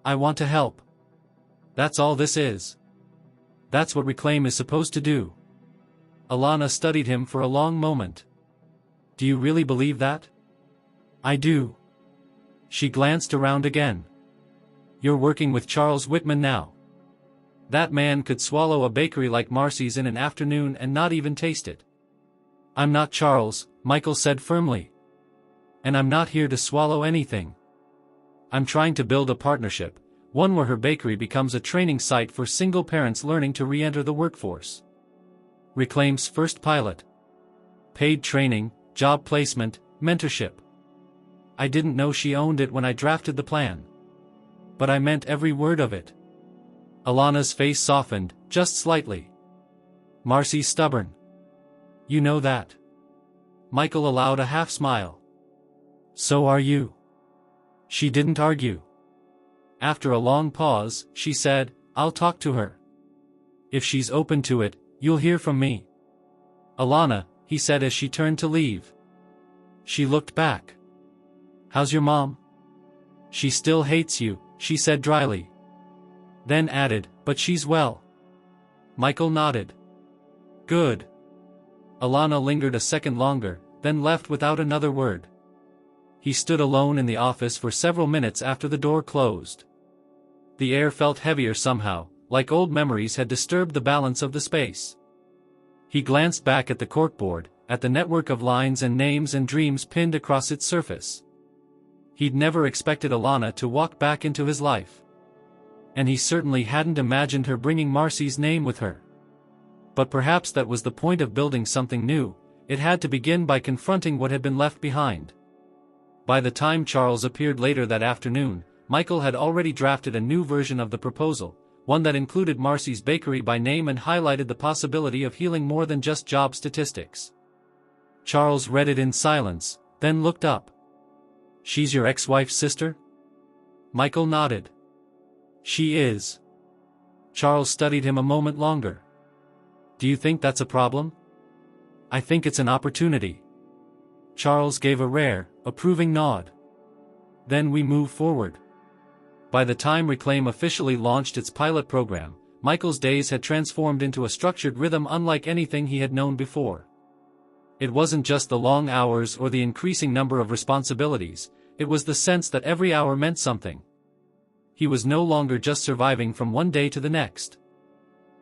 "I want to help. That's all this is. That's what Reclaim is supposed to do." Alana studied him for a long moment. "Do you really believe that?" "I do." She glanced around again. "You're working with Charles Whitman now. That man could swallow a bakery like Marcy's in an afternoon and not even taste it." "I'm not Charles," Michael said firmly. "And I'm not here to swallow anything. I'm trying to build a partnership, one where her bakery becomes a training site for single parents learning to re-enter the workforce. Reclaim's first pilot. Paid training, job placement, mentorship. I didn't know she owned it when I drafted the plan. But I meant every word of it." Alana's face softened, just slightly. "Marcy's stubborn. You know that." Michael allowed a half smile. "So are you." She didn't argue. After a long pause, she said, "I'll talk to her. If she's open to it, you'll hear from me." "Alana," he said as she turned to leave. She looked back. "How's your mom?" "She still hates you," she said dryly. Then added, "But she's well." Michael nodded. "Good." Alana lingered a second longer, then left without another word. He stood alone in the office for several minutes after the door closed. The air felt heavier somehow, like old memories had disturbed the balance of the space. He glanced back at the corkboard, at the network of lines and names and dreams pinned across its surface. He'd never expected Alana to walk back into his life. And he certainly hadn't imagined her bringing Marcy's name with her. But perhaps that was the point of building something new. It had to begin by confronting what had been left behind. By the time Charles appeared later that afternoon, Michael had already drafted a new version of the proposal, one that included Marcy's bakery by name and highlighted the possibility of healing more than just job statistics. Charles read it in silence, then looked up. "She's your ex-wife's sister?" Michael nodded. "She is." Charles studied him a moment longer. "Do you think that's a problem?" "I think it's an opportunity." Charles gave a rare, approving nod. "Then we move forward." By the time Reclaim officially launched its pilot program, Michael's days had transformed into a structured rhythm unlike anything he had known before. It wasn't just the long hours or the increasing number of responsibilities, it was the sense that every hour meant something. He was no longer just surviving from one day to the next.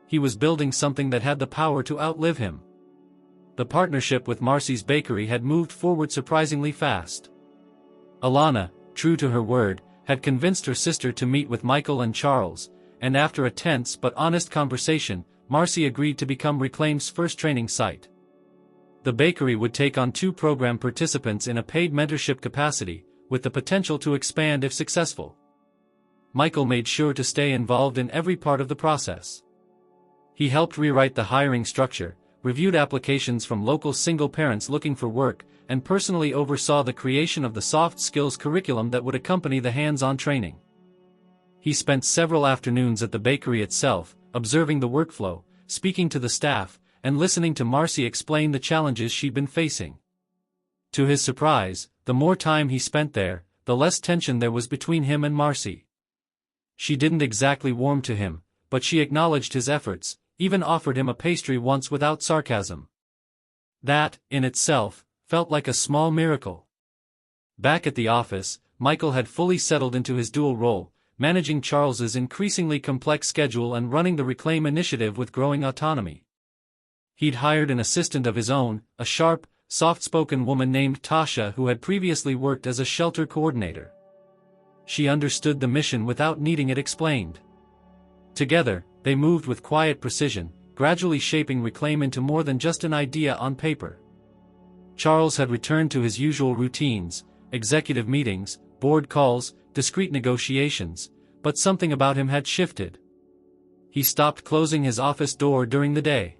He was building something that had the power to outlive him. The partnership with Marcy's bakery had moved forward surprisingly fast. Alana, true to her word, had convinced her sister to meet with Michael and Charles, and after a tense but honest conversation, Marcy agreed to become Reclaim's first training site. The bakery would take on 2 program participants in a paid mentorship capacity, with the potential to expand if successful. Michael made sure to stay involved in every part of the process. He helped rewrite the hiring structure, reviewed applications from local single parents looking for work, and personally oversaw the creation of the soft skills curriculum that would accompany the hands-on training. He spent several afternoons at the bakery itself, observing the workflow, speaking to the staff, and listening to Marcy explain the challenges she'd been facing. To his surprise, the more time he spent there, the less tension there was between him and Marcy. She didn't exactly warm to him, but she acknowledged his efforts, even offered him a pastry once without sarcasm. That, in itself, felt like a small miracle. Back at the office, Michael had fully settled into his dual role, managing Charles's increasingly complex schedule and running the Reclaim initiative with growing autonomy. He'd hired an assistant of his own, a sharp, soft-spoken woman named Tasha who had previously worked as a shelter coordinator. She understood the mission without needing it explained. Together, they moved with quiet precision, gradually shaping Reclaim into more than just an idea on paper. Charles had returned to his usual routines, executive meetings, board calls, discreet negotiations, but something about him had shifted. He stopped closing his office door during the day.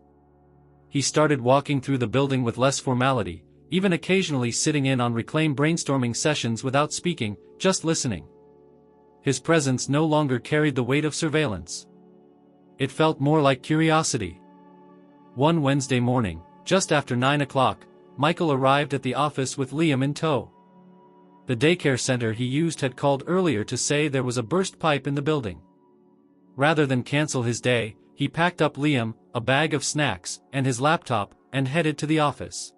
He started walking through the building with less formality, even occasionally sitting in on Reclaim brainstorming sessions without speaking, just listening. His presence no longer carried the weight of surveillance. It felt more like curiosity. One Wednesday morning, just after 9 o'clock, Michael arrived at the office with Liam in tow. The daycare center he used had called earlier to say there was a burst pipe in the building. Rather than cancel his day, he packed up Liam, a bag of snacks, and his laptop, and headed to the office.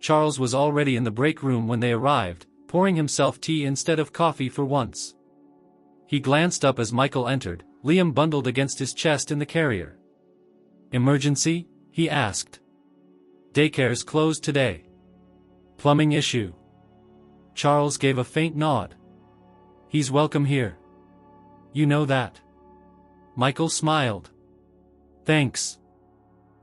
Charles was already in the break room when they arrived, pouring himself tea instead of coffee for once. He glanced up as Michael entered, Liam bundled against his chest in the carrier. "Emergency?" he asked. "Daycare's closed today. Plumbing issue." Charles gave a faint nod. "He's welcome here. You know that." Michael smiled. "Thanks."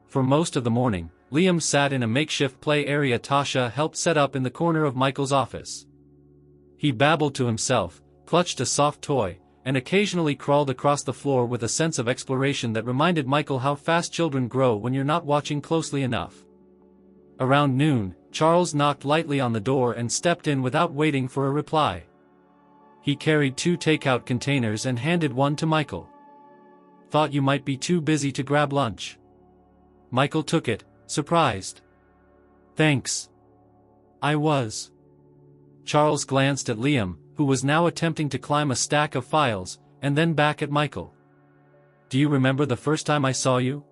For most of the morning, Liam sat in a makeshift play area Tasha helped set up in the corner of Michael's office. He babbled to himself, clutched a soft toy, and occasionally crawled across the floor with a sense of exploration that reminded Michael how fast children grow when you're not watching closely enough. Around noon, Charles knocked lightly on the door and stepped in without waiting for a reply. He carried 2 takeout containers and handed one to Michael. "Thought you might be too busy to grab lunch." Michael took it, surprised. "Thanks. I was." Charles glanced at Liam, who was now attempting to climb a stack of files, and then back at Michael. "Do you remember the first time I saw you?"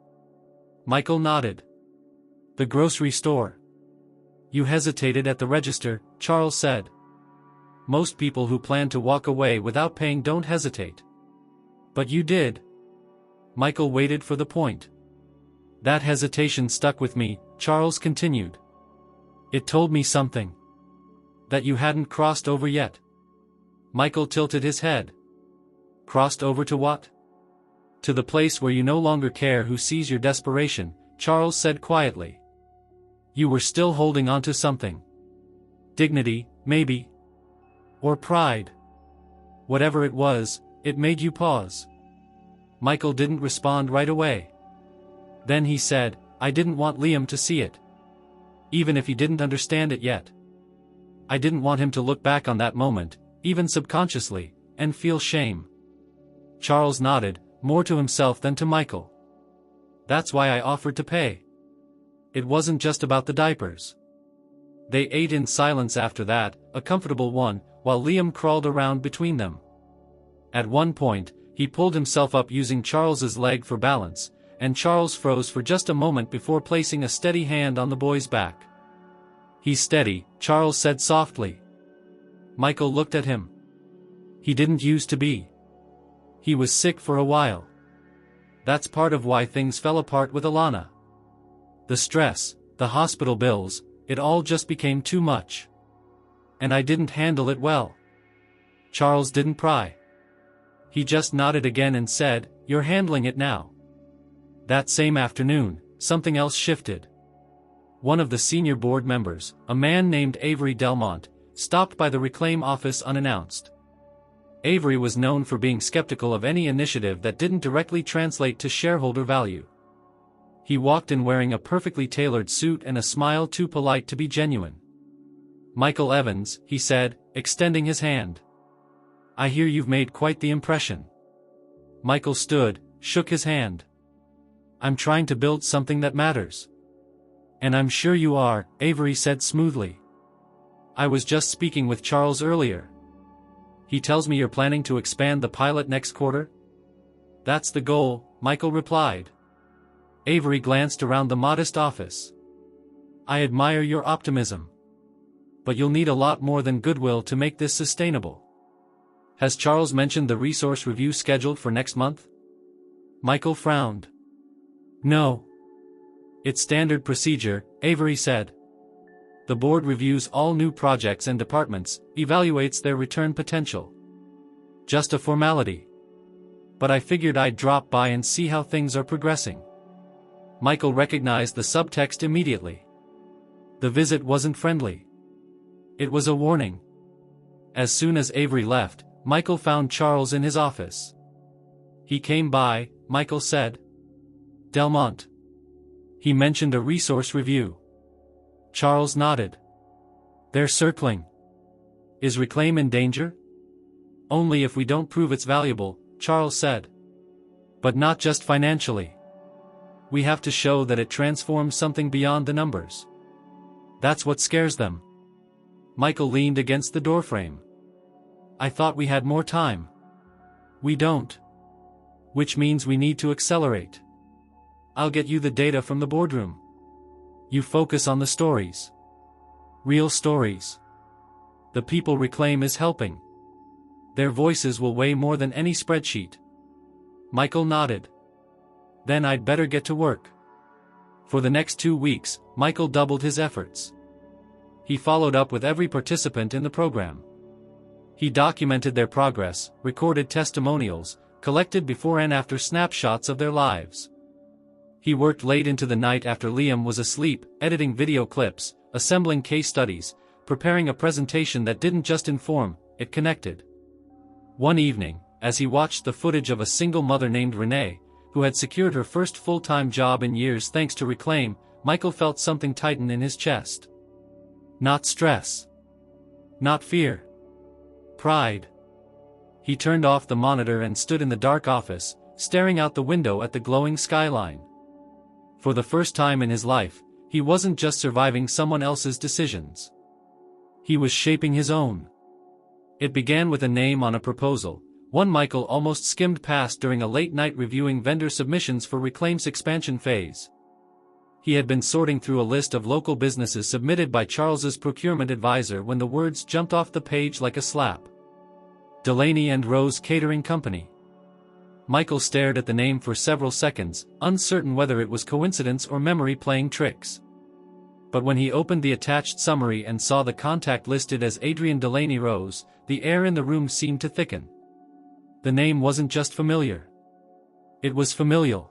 Michael nodded. "The grocery store." "You hesitated at the register," Charles said. "Most people who plan to walk away without paying don't hesitate. But you did." Michael waited for the point. "That hesitation stuck with me," Charles continued. "It told me something. That you hadn't crossed over yet." Michael tilted his head. "Crossed over to what?" "To the place where you no longer care who sees your desperation," Charles said quietly. "You were still holding on to something. Dignity, maybe. Or pride. Whatever it was, it made you pause." Michael didn't respond right away. Then he said, "I didn't want Liam to see it. Even if he didn't understand it yet. I didn't want him to look back on that moment, even subconsciously, and feel shame." Charles nodded, more to himself than to Michael. "That's why I offered to pay." It wasn't just about the diapers. They ate in silence after that, a comfortable one, while Liam crawled around between them. At one point, he pulled himself up using Charles's leg for balance, and Charles froze for just a moment before placing a steady hand on the boy's back. "He's steady," Charles said softly. Michael looked at him. "He didn't used to be. He was sick for a while. That's part of why things fell apart with Alana. The stress, the hospital bills, it all just became too much. And I didn't handle it well." Charles didn't pry. He just nodded again and said, "You're handling it now." That same afternoon, something else shifted. One of the senior board members, a man named Avery Delmont, stopped by the Reclaim office unannounced. Avery was known for being skeptical of any initiative that didn't directly translate to shareholder value. He walked in wearing a perfectly tailored suit and a smile too polite to be genuine. "Michael Evans," he said, extending his hand. "I hear you've made quite the impression." Michael stood, shook his hand. "I'm trying to build something that matters." "And I'm sure you are," Avery said smoothly. "I was just speaking with Charles earlier. He tells me you're planning to expand the pilot next quarter?" "That's the goal," Michael replied. Avery glanced around the modest office. "I admire your optimism. But you'll need a lot more than goodwill to make this sustainable. Has Charles mentioned the resource review scheduled for next month?" Michael frowned. "No. It's standard procedure," Avery said. "The board reviews all new projects and departments, evaluates their return potential. Just a formality. But I figured I'd drop by and see how things are progressing." Michael recognized the subtext immediately. The visit wasn't friendly. It was a warning. As soon as Avery left, Michael found Charles in his office. "He came by," Michael said. "Delmont. He mentioned a resource review." Charles nodded. "They're circling. Is Reclaim in danger?" "Only if we don't prove it's valuable," Charles said. "But not just financially. We have to show that it transforms something beyond the numbers. That's what scares them." Michael leaned against the doorframe. "I thought we had more time." "We don't. Which means we need to accelerate. I'll get you the data from the boardroom. You focus on the stories. Real stories. The people Reclaim is helping. Their voices will weigh more than any spreadsheet." Michael nodded. "Then I'd better get to work." For the next 2 weeks, Michael doubled his efforts. He followed up with every participant in the program. He documented their progress, recorded testimonials, collected before and after snapshots of their lives. He worked late into the night after Liam was asleep, editing video clips, assembling case studies, preparing a presentation that didn't just inform, it connected. One evening, as he watched the footage of a single mother named Renee, who had secured her first full-time job in years thanks to Reclaim, Michael felt something tighten in his chest. Not stress. Not fear. Pride. He turned off the monitor and stood in the dark office, staring out the window at the glowing skyline. For the first time in his life, he wasn't just surviving someone else's decisions. He was shaping his own. It began with a name on a proposal, one Michael almost skimmed past during a late night reviewing vendor submissions for Reclaim's expansion phase. He had been sorting through a list of local businesses submitted by Charles's procurement advisor when the words jumped off the page like a slap. Delaney and Rose Catering Company. Michael stared at the name for several seconds, uncertain whether it was coincidence or memory playing tricks. But when he opened the attached summary and saw the contact listed as Adrian Delaney Rose, the air in the room seemed to thicken. The name wasn't just familiar. It was familial.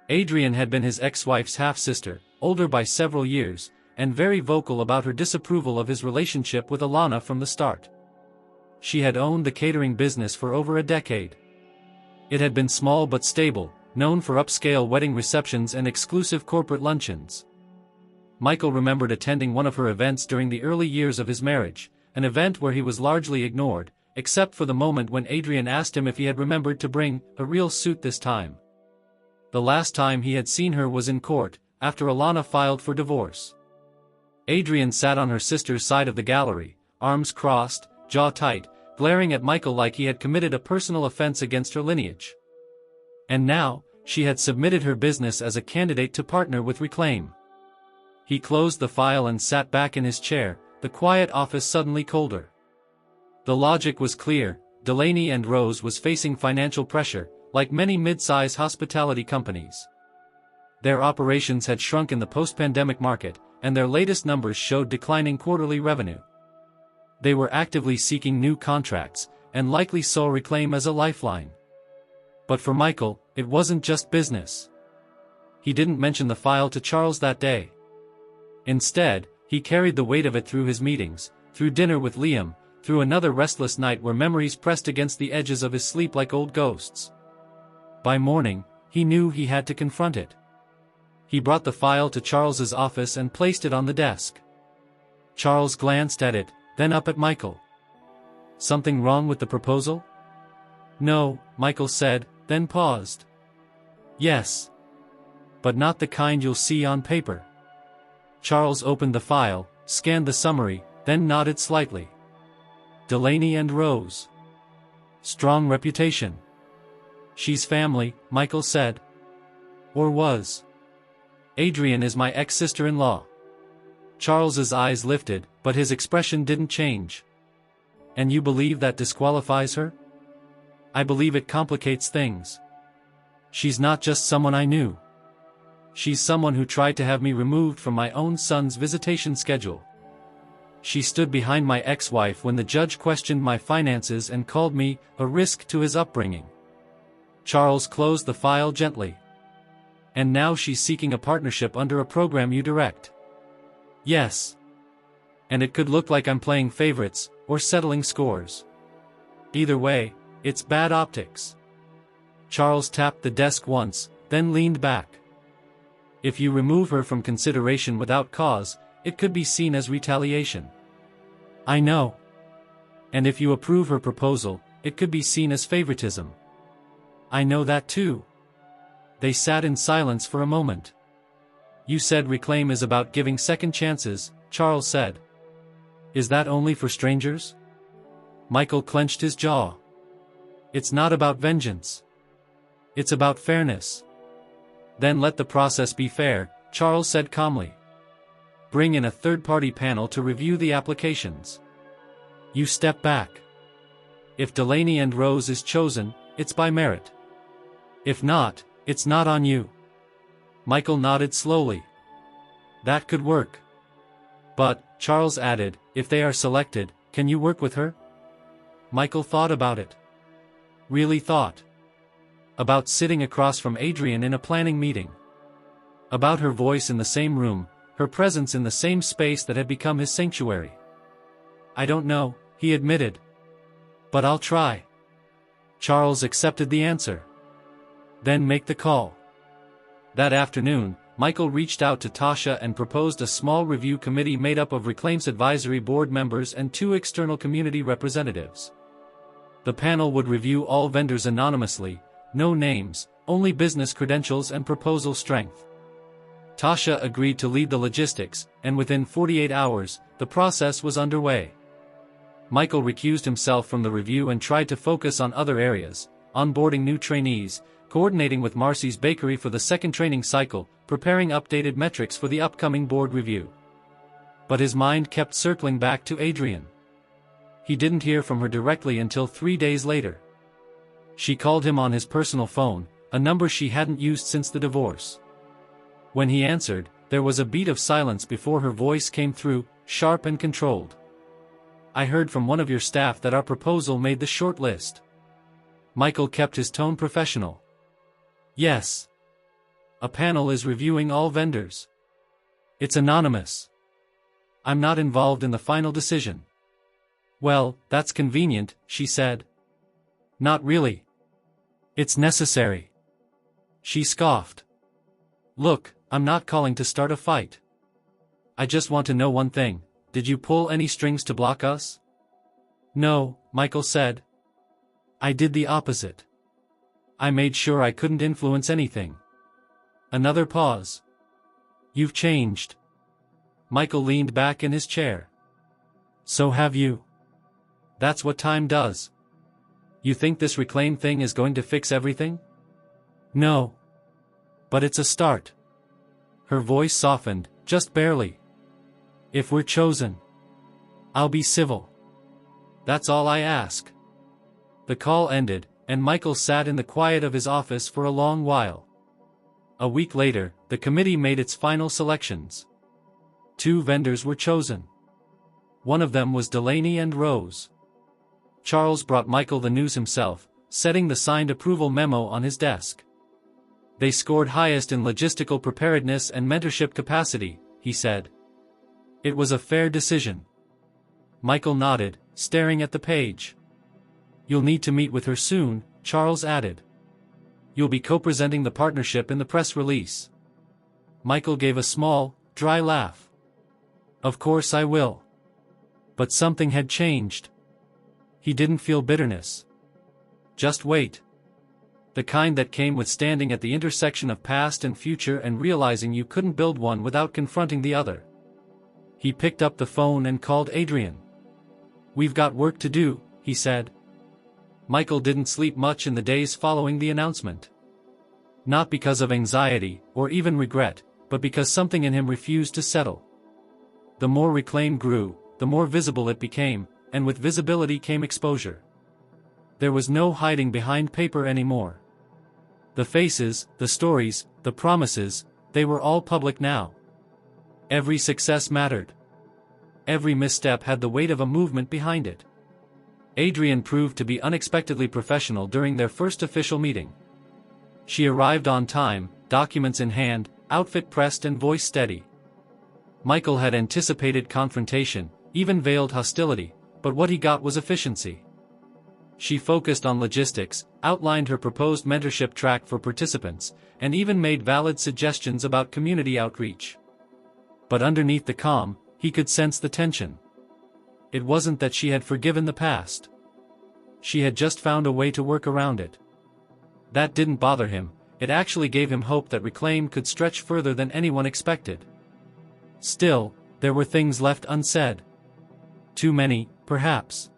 Adrian had been his ex-wife's half-sister, older by several years, and very vocal about her disapproval of his relationship with Alana from the start. She had owned the catering business for over a decade. It had been small but stable, known for upscale wedding receptions and exclusive corporate luncheons. Michael remembered attending one of her events during the early years of his marriage, an event where he was largely ignored, except for the moment when Adrian asked him if he had remembered to bring a real suit this time. The last time he had seen her was in court, after Alana filed for divorce. Adrian sat on her sister's side of the gallery, arms crossed, jaw tight, glaring at Michael like he had committed a personal offense against her lineage. And now, she had submitted her business as a candidate to partner with Reclaim. He closed the file and sat back in his chair, the quiet office suddenly colder. The logic was clear. Delaney and Rose was facing financial pressure, like many mid-size hospitality companies. Their operations had shrunk in the post-pandemic market, and their latest numbers showed declining quarterly revenue. They were actively seeking new contracts, and likely saw Reclaim as a lifeline. But for Michael, it wasn't just business. He didn't mention the file to Charles that day. Instead, he carried the weight of it through his meetings, through dinner with Liam, through another restless night where memories pressed against the edges of his sleep like old ghosts. By morning, he knew he had to confront it. He brought the file to Charles's office and placed it on the desk. Charles glanced at it, then up at Michael. "Something wrong with the proposal?" "No," Michael said, then paused. "Yes. But not the kind you'll see on paper." Charles opened the file, scanned the summary, then nodded slightly. "Delaney and Rose. Strong reputation." "She's family," Michael said. "Or was. Adrian is my ex-sister-in-law." Charles's eyes lifted, but his expression didn't change. "And you believe that disqualifies her?" "I believe it complicates things. She's not just someone I knew. She's someone who tried to have me removed from my own son's visitation schedule. She stood behind my ex-wife when the judge questioned my finances and called me a risk to his upbringing." Charles closed the file gently. "And now she's seeking a partnership under a program you direct." "Yes. And it could look like I'm playing favorites, or settling scores. Either way, it's bad optics." Charles tapped the desk once, then leaned back. "If you remove her from consideration without cause, it could be seen as retaliation." "I know. And if you approve her proposal, it could be seen as favoritism." "I know that too." They sat in silence for a moment. "You said Reclaim is about giving second chances," Charles said. "Is that only for strangers?" Michael clenched his jaw. "It's not about vengeance. It's about fairness." "Then let the process be fair," Charles said calmly. "Bring in a third-party panel to review the applications." You step back. "If Delaney and Rose is chosen, it's by merit. If not, it's not on you." Michael nodded slowly. "That could work. But," Charles added, "if they are selected, can you work with her?" Michael thought about it. Really thought. About sitting across from Adrian in a planning meeting. About her voice in the same room, her presence in the same space that had become his sanctuary. "I don't know," he admitted. "But I'll try." Charles accepted the answer. "Then make the call." That afternoon, Michael reached out to Tasha and proposed a small review committee made up of Reclaim's advisory board members and 2 external community representatives. The panel would review all vendors anonymously, no names, only business credentials and proposal strength. Tasha agreed to lead the logistics, and within 48 hours, the process was underway. Michael recused himself from the review and tried to focus on other areas, onboarding new trainees, coordinating with Marcy's Bakery for the second training cycle, preparing updated metrics for the upcoming board review. But his mind kept circling back to Adrian. He didn't hear from her directly until 3 days later. She called him on his personal phone, a number she hadn't used since the divorce. When he answered, there was a beat of silence before her voice came through, sharp and controlled. "I heard from one of your staff that our proposal made the short list." Michael kept his tone professional. "Yes. A panel is reviewing all vendors. It's anonymous. I'm not involved in the final decision." "Well, that's convenient," she said. "Not really. It's necessary." She scoffed. "Look, I'm not calling to start a fight. I just want to know one thing, did you pull any strings to block us?" "No," Michael said. "I did the opposite. I made sure I couldn't influence anything." Another pause. "You've changed." Michael leaned back in his chair. "So have you. That's what time does. You think this Reclaim thing is going to fix everything?" "No. But it's a start." Her voice softened, just barely. "If we're chosen, I'll be civil. That's all I ask." The call ended, and Michael sat in the quiet of his office for a long while. A week later, the committee made its final selections. 2 vendors were chosen. One of them was Delaney and Rose. Charles brought Michael the news himself, setting the signed approval memo on his desk. "They scored highest in logistical preparedness and mentorship capacity," he said. It was a fair decision. Michael nodded, staring at the page. You'll need to meet with her soon, Charles added. You'll be co-presenting the partnership in the press release. Michael gave a small, dry laugh. Of course I will. But something had changed. He didn't feel bitterness. Just wait. The kind that came with standing at the intersection of past and future and realizing you couldn't build one without confronting the other. He picked up the phone and called Adrian. We've got work to do, he said. Michael didn't sleep much in the days following the announcement. Not because of anxiety, or even regret, but because something in him refused to settle. The more Reclaim grew, the more visible it became, and with visibility came exposure. There was no hiding behind paper anymore. The faces, the stories, the promises, they were all public now. Every success mattered. Every misstep had the weight of a movement behind it. Adrian proved to be unexpectedly professional during their first official meeting. She arrived on time, documents in hand, outfit pressed and voice steady. Michael had anticipated confrontation, even veiled hostility, but what he got was efficiency. She focused on logistics, outlined her proposed mentorship track for participants, and even made valid suggestions about community outreach. But underneath the calm, he could sense the tension. It wasn't that she had forgiven the past. She had just found a way to work around it. That didn't bother him, it actually gave him hope that Reclaim could stretch further than anyone expected. Still, there were things left unsaid. Too many, perhaps.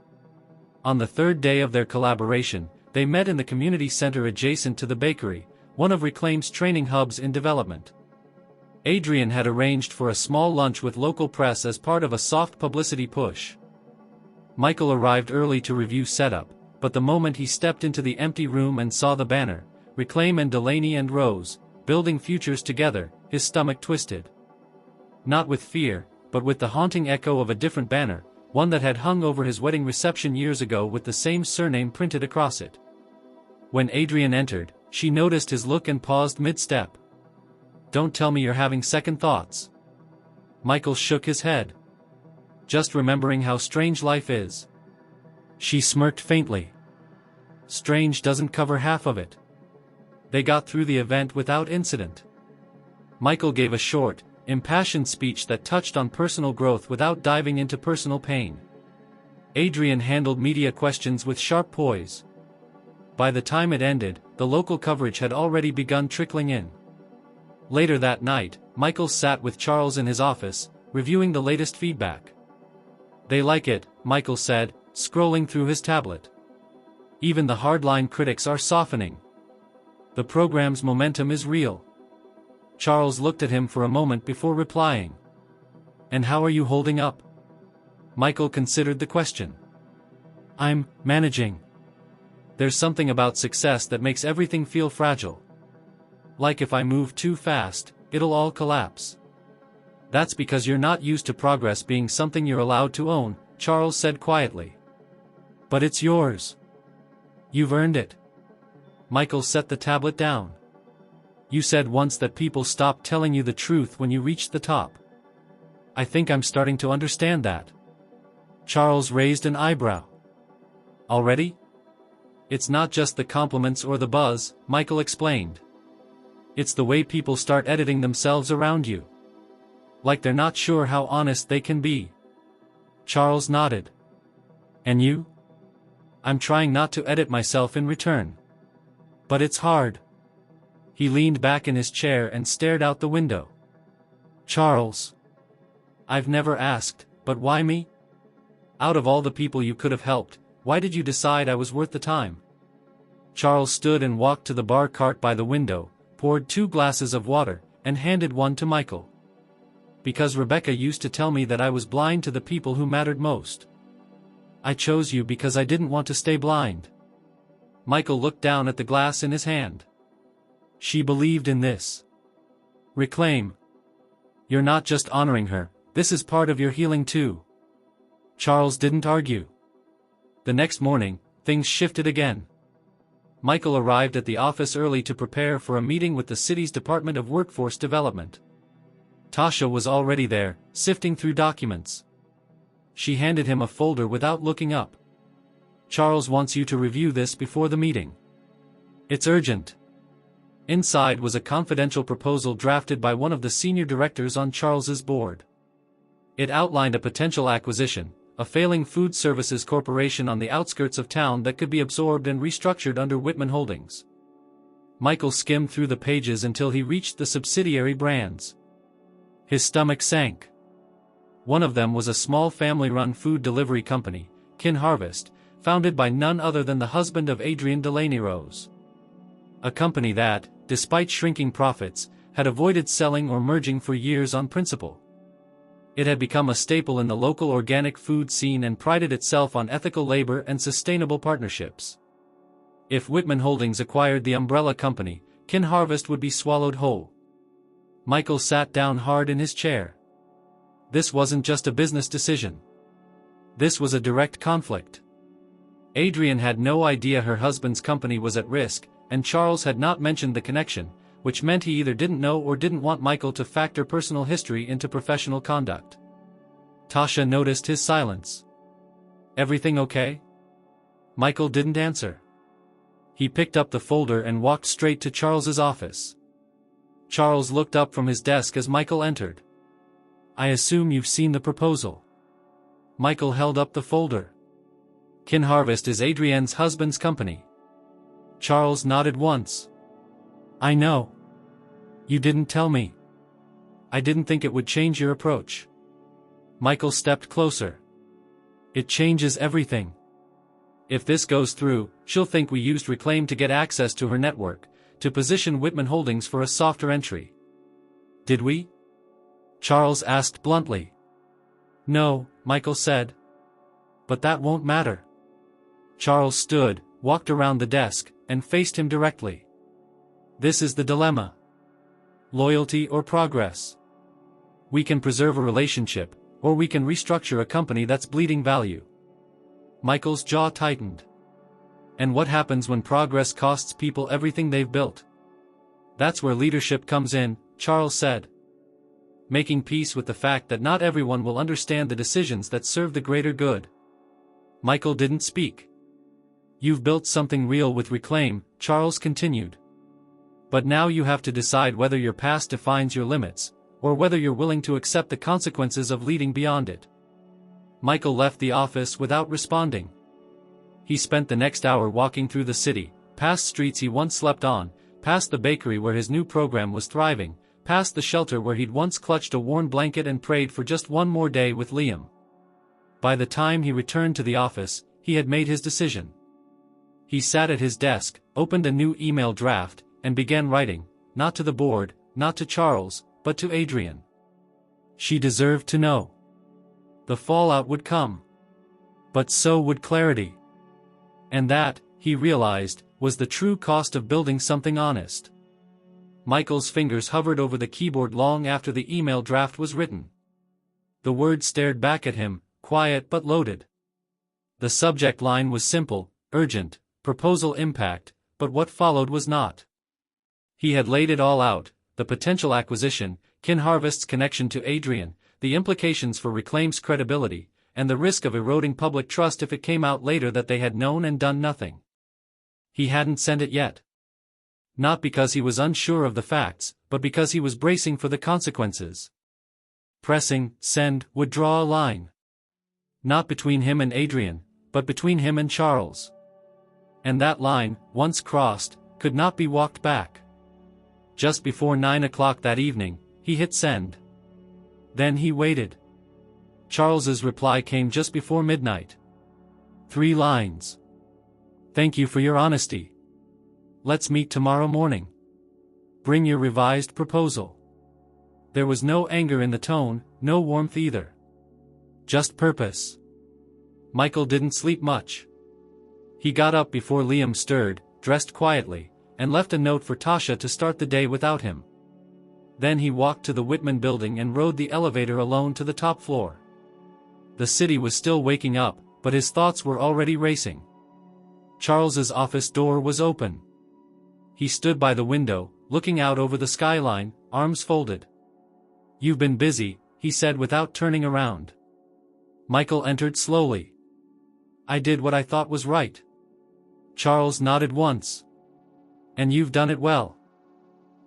On the third day of their collaboration, they met in the community center adjacent to the bakery, one of Reclaim's training hubs in development. Adrian had arranged for a small lunch with local press as part of a soft publicity push. Michael arrived early to review setup, but the moment he stepped into the empty room and saw the banner, Reclaim and Delaney and Rose, building futures together, his stomach twisted. Not with fear, but with the haunting echo of a different banner, one that had hung over his wedding reception years ago with the same surname printed across it. When Adrian entered, she noticed his look and paused mid-step. Don't tell me you're having second thoughts. Michael shook his head. Just remembering how strange life is. She smirked faintly. Strange doesn't cover half of it. They got through the event without incident. Michael gave a short, impassioned speech that touched on personal growth without diving into personal pain. Adrian handled media questions with sharp poise. By the time it ended, the local coverage had already begun trickling in. Later that night, Michael sat with Charles in his office, reviewing the latest feedback. They like it, Michael said, scrolling through his tablet. Even the hardline critics are softening. The program's momentum is real. Charles looked at him for a moment before replying. And how are you holding up? Michael considered the question. I'm managing. There's something about success that makes everything feel fragile. Like if I move too fast, it'll all collapse. That's because you're not used to progress being something you're allowed to own, Charles said quietly. But it's yours. You've earned it. Michael set the tablet down. You said once that people stopped telling you the truth when you reached the top. I think I'm starting to understand that. Charles raised an eyebrow. Already? It's not just the compliments or the buzz, Michael explained. It's the way people start editing themselves around you. Like they're not sure how honest they can be. Charles nodded. And you? I'm trying not to edit myself in return. But it's hard. He leaned back in his chair and stared out the window. Charles. I've never asked, but why me? Out of all the people you could have helped, why did you decide I was worth the time? Charles stood and walked to the bar cart by the window, poured 2 glasses of water, and handed one to Michael. Because Rebecca used to tell me that I was blind to the people who mattered most. I chose you because I didn't want to stay blind. Michael looked down at the glass in his hand. She believed in this. Reclaim. You're not just honoring her, this is part of your healing too. Charles didn't argue. The next morning, things shifted again. Michael arrived at the office early to prepare for a meeting with the city's Department of Workforce Development. Tasha was already there, sifting through documents. She handed him a folder without looking up. Charles wants you to review this before the meeting. It's urgent. Inside was a confidential proposal drafted by one of the senior directors on Charles's board. It outlined a potential acquisition, a failing food services corporation on the outskirts of town that could be absorbed and restructured under Whitman Holdings. Michael skimmed through the pages until he reached the subsidiary brands. His stomach sank. One of them was a small family-run food delivery company, Kin Harvest, founded by none other than the husband of Adrienne Delaney Rose. A company that, despite shrinking profits, had avoided selling or merging for years on principle. It had become a staple in the local organic food scene and prided itself on ethical labor and sustainable partnerships. If Whitman Holdings acquired the umbrella company, Kin Harvest would be swallowed whole. Michael sat down hard in his chair. This wasn't just a business decision. This was a direct conflict. Adrienne had no idea her husband's company was at risk, and Charles had not mentioned the connection, which meant he either didn't know or didn't want Michael to factor personal history into professional conduct. Tasha noticed his silence. "Everything okay?" Michael didn't answer. He picked up the folder and walked straight to Charles's office. Charles looked up from his desk as Michael entered. "I assume you've seen the proposal." Michael held up the folder. "Kin Harvest is Adrienne's husband's company." Charles nodded once. "I know. You didn't tell me. I didn't think it would change your approach." Michael stepped closer. "It changes everything. If this goes through, she'll think we used Reclaim to get access to her network, to position Whitman Holdings for a softer entry." "Did we?" Charles asked bluntly. "No," Michael said. "But that won't matter." Charles stood, walked around the desk, and faced him directly. "This is the dilemma. Loyalty or progress? We can preserve a relationship, or we can restructure a company that's bleeding value." Michael's jaw tightened. "And what happens when progress costs people everything they've built?" "That's where leadership comes in," Charles said. "Making peace with the fact that not everyone will understand the decisions that serve the greater good." Michael didn't speak. "You've built something real with Reclaim," Charles continued. "But now you have to decide whether your past defines your limits, or whether you're willing to accept the consequences of leading beyond it." Michael left the office without responding. He spent the next hour walking through the city, past streets he once slept on, past the bakery where his new program was thriving, past the shelter where he'd once clutched a worn blanket and prayed for just one more day with Liam. By the time he returned to the office, he had made his decision. He sat at his desk, opened a new email draft, and began writing, not to the board, not to Charles, but to Adrienne. She deserved to know. The fallout would come. But so would clarity. And that, he realized, was the true cost of building something honest. Michael's fingers hovered over the keyboard long after the email draft was written. The words stared back at him, quiet but loaded. The subject line was simple, urgent, proposal impact, but what followed was not. He had laid it all out: the potential acquisition, Kin Harvest's connection to Adrienne, the implications for Reclaim's credibility, and the risk of eroding public trust if it came out later that they had known and done nothing. He hadn't sent it yet. Not because he was unsure of the facts, but because he was bracing for the consequences. Pressing send would draw a line. Not between him and Adrienne, but between him and Charles. And that line, once crossed, could not be walked back. Just before 9 o'clock that evening, he hit send. Then he waited. Charles's reply came just before midnight. 3 lines. "Thank you for your honesty. Let's meet tomorrow morning. Bring your revised proposal." There was no anger in the tone, no warmth either. Just purpose. Michael didn't sleep much. He got up before Liam stirred, dressed quietly, and left a note for Tasha to start the day without him. Then he walked to the Whitman building and rode the elevator alone to the top floor. The city was still waking up, but his thoughts were already racing. Charles's office door was open. He stood by the window, looking out over the skyline, arms folded. "You've been busy," he said without turning around. Michael entered slowly. I did what I thought was right. Charles nodded once. And you've done it well.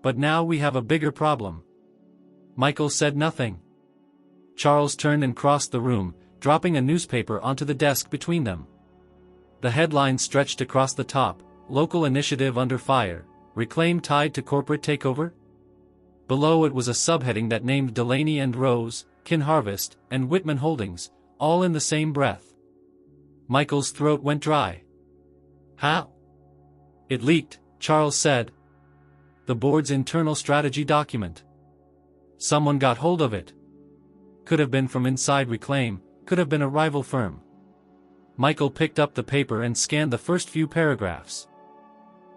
But now we have a bigger problem. Michael said nothing. Charles turned and crossed the room, dropping a newspaper onto the desk between them. The headline stretched across the top, Local Initiative Under Fire, Reclaim Tied to Corporate Takeover? Below it was a subheading that named Delaney and Rose, Kin Harvest, and Whitman Holdings, all in the same breath. Michael's throat went dry. How? It leaked, Charles said. The board's internal strategy document. Someone got hold of it. Could have been from inside Reclaim, could have been a rival firm. Michael picked up the paper and scanned the first few paragraphs.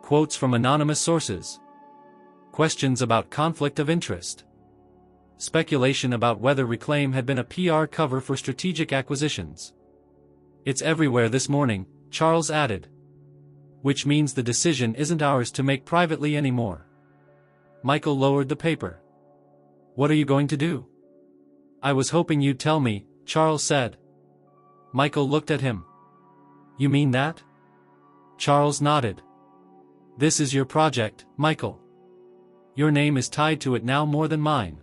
Quotes from anonymous sources. Questions about conflict of interest. Speculation about whether Reclaim had been a PR cover for strategic acquisitions. It's everywhere this morning, Charles added. Which means the decision isn't ours to make privately anymore. Michael lowered the paper. What are you going to do? I was hoping you'd tell me, Charles said. Michael looked at him. You mean that? Charles nodded. This is your project, Michael. Your name is tied to it now more than mine.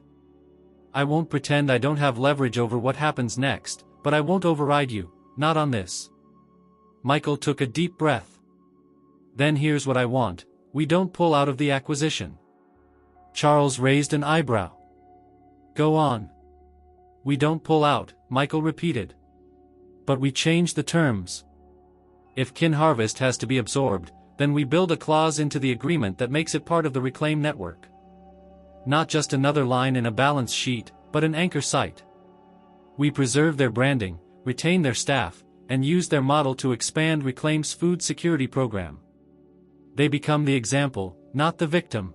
I won't pretend I don't have leverage over what happens next, but I won't override you, not on this. Michael took a deep breath. Then here's what I want, we don't pull out of the acquisition. Charles raised an eyebrow. Go on. We don't pull out, Michael repeated. But we change the terms. If Kin Harvest has to be absorbed, then we build a clause into the agreement that makes it part of the Reclaim network. Not just another line in a balance sheet, but an anchor site. We preserve their branding, retain their staff, and use their model to expand Reclaim's food security program. They become the example, not the victim.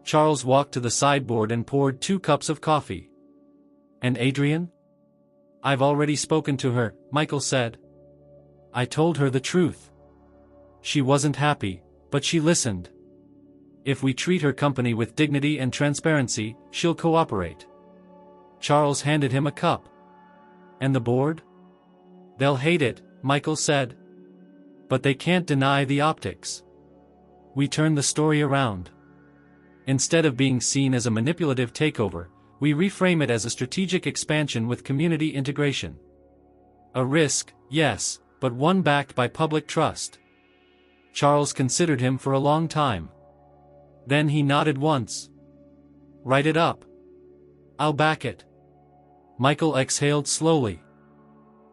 Charles walked to the sideboard and poured 2 cups of coffee. And Adrian? I've already spoken to her, Michael said. I told her the truth. She wasn't happy, but she listened. If we treat her company with dignity and transparency, she'll cooperate. Charles handed him a cup. And the board? They'll hate it, Michael said. But they can't deny the optics. We turn the story around. Instead of being seen as a manipulative takeover, we reframe it as a strategic expansion with community integration. A risk, yes, but one backed by public trust. Charles considered him for a long time. Then he nodded once. Write it up. I'll back it. Michael exhaled slowly.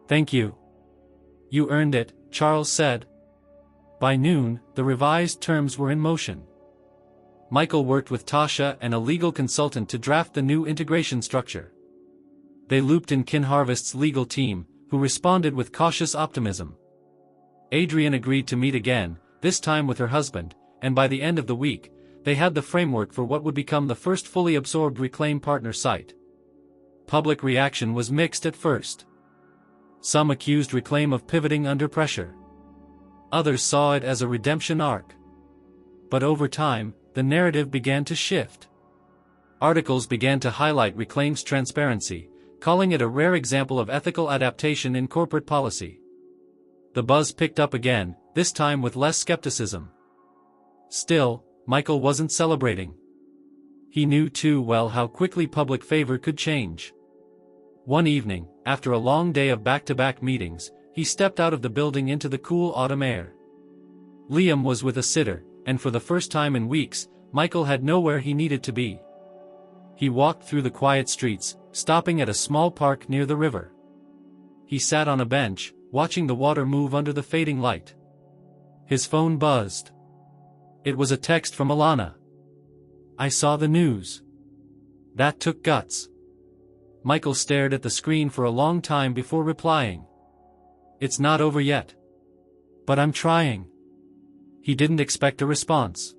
Thank you. You earned it, Charles said. By noon, the revised terms were in motion. Michael worked with Tasha and a legal consultant to draft the new integration structure. They looped in Kin Harvest's legal team, who responded with cautious optimism. Adrian agreed to meet again, this time with her husband, and by the end of the week, they had the framework for what would become the first fully absorbed Reclaim partner site. Public reaction was mixed at first. Some accused Reclaim of pivoting under pressure. Others saw it as a redemption arc. But over time, the narrative began to shift. Articles began to highlight Reclaim's transparency, calling it a rare example of ethical adaptation in corporate policy. The buzz picked up again, this time with less skepticism. Still, Michael wasn't celebrating. He knew too well how quickly public favor could change. One evening, after a long day of back-to-back meetings, he stepped out of the building into the cool autumn air. Liam was with a sitter, and for the first time in weeks, Michael had nowhere he needed to be. He walked through the quiet streets, stopping at a small park near the river. He sat on a bench, watching the water move under the fading light. His phone buzzed. It was a text from Alana. I saw the news. That took guts. Michael stared at the screen for a long time before replying. It's not over yet. But I'm trying. He didn't expect a response.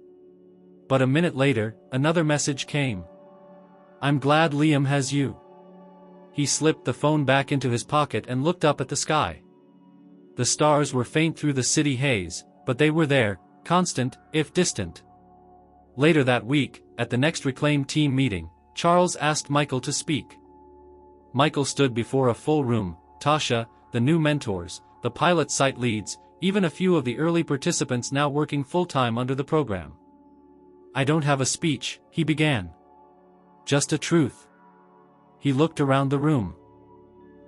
But a minute later, another message came. I'm glad Liam has you. He slipped the phone back into his pocket and looked up at the sky. The stars were faint through the city haze, but they were there, constant, if distant. Later that week, at the next Reclaim team meeting, Charles asked Michael to speak. Michael stood before a full room: Tasha, the new mentors, the pilot site leads, even a few of the early participants now working full-time under the program. "I don't have a speech," he began. "Just a truth." He looked around the room.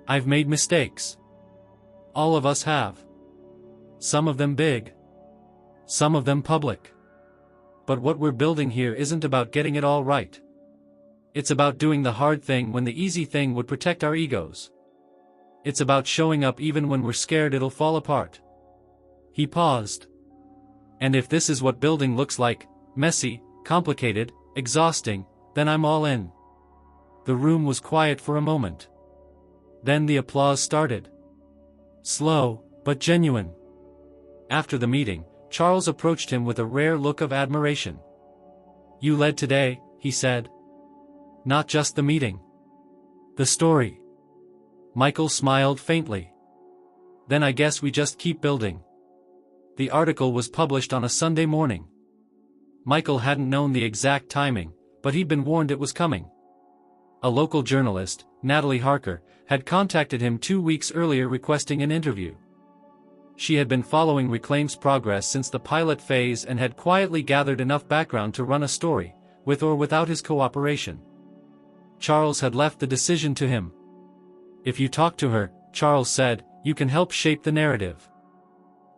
"I've made mistakes. All of us have. Some of them big. Some of them public. But what we're building here isn't about getting it all right. It's about doing the hard thing when the easy thing would protect our egos. It's about showing up even when we're scared it'll fall apart." He paused. "And if this is what building looks like, messy, complicated, exhausting, then I'm all in." The room was quiet for a moment. Then the applause started. Slow, but genuine. After the meeting, Charles approached him with a rare look of admiration. "You led today," he said. "Not just the meeting. The story." Michael smiled faintly. "Then I guess we just keep building." The article was published on a Sunday morning. Michael hadn't known the exact timing, but he'd been warned it was coming. A local journalist, Natalie Harker, had contacted him 2 weeks earlier requesting an interview. She had been following Reclaim's progress since the pilot phase and had quietly gathered enough background to run a story, with or without his cooperation. Charles had left the decision to him. "If you talk to her," Charles said, "you can help shape the narrative.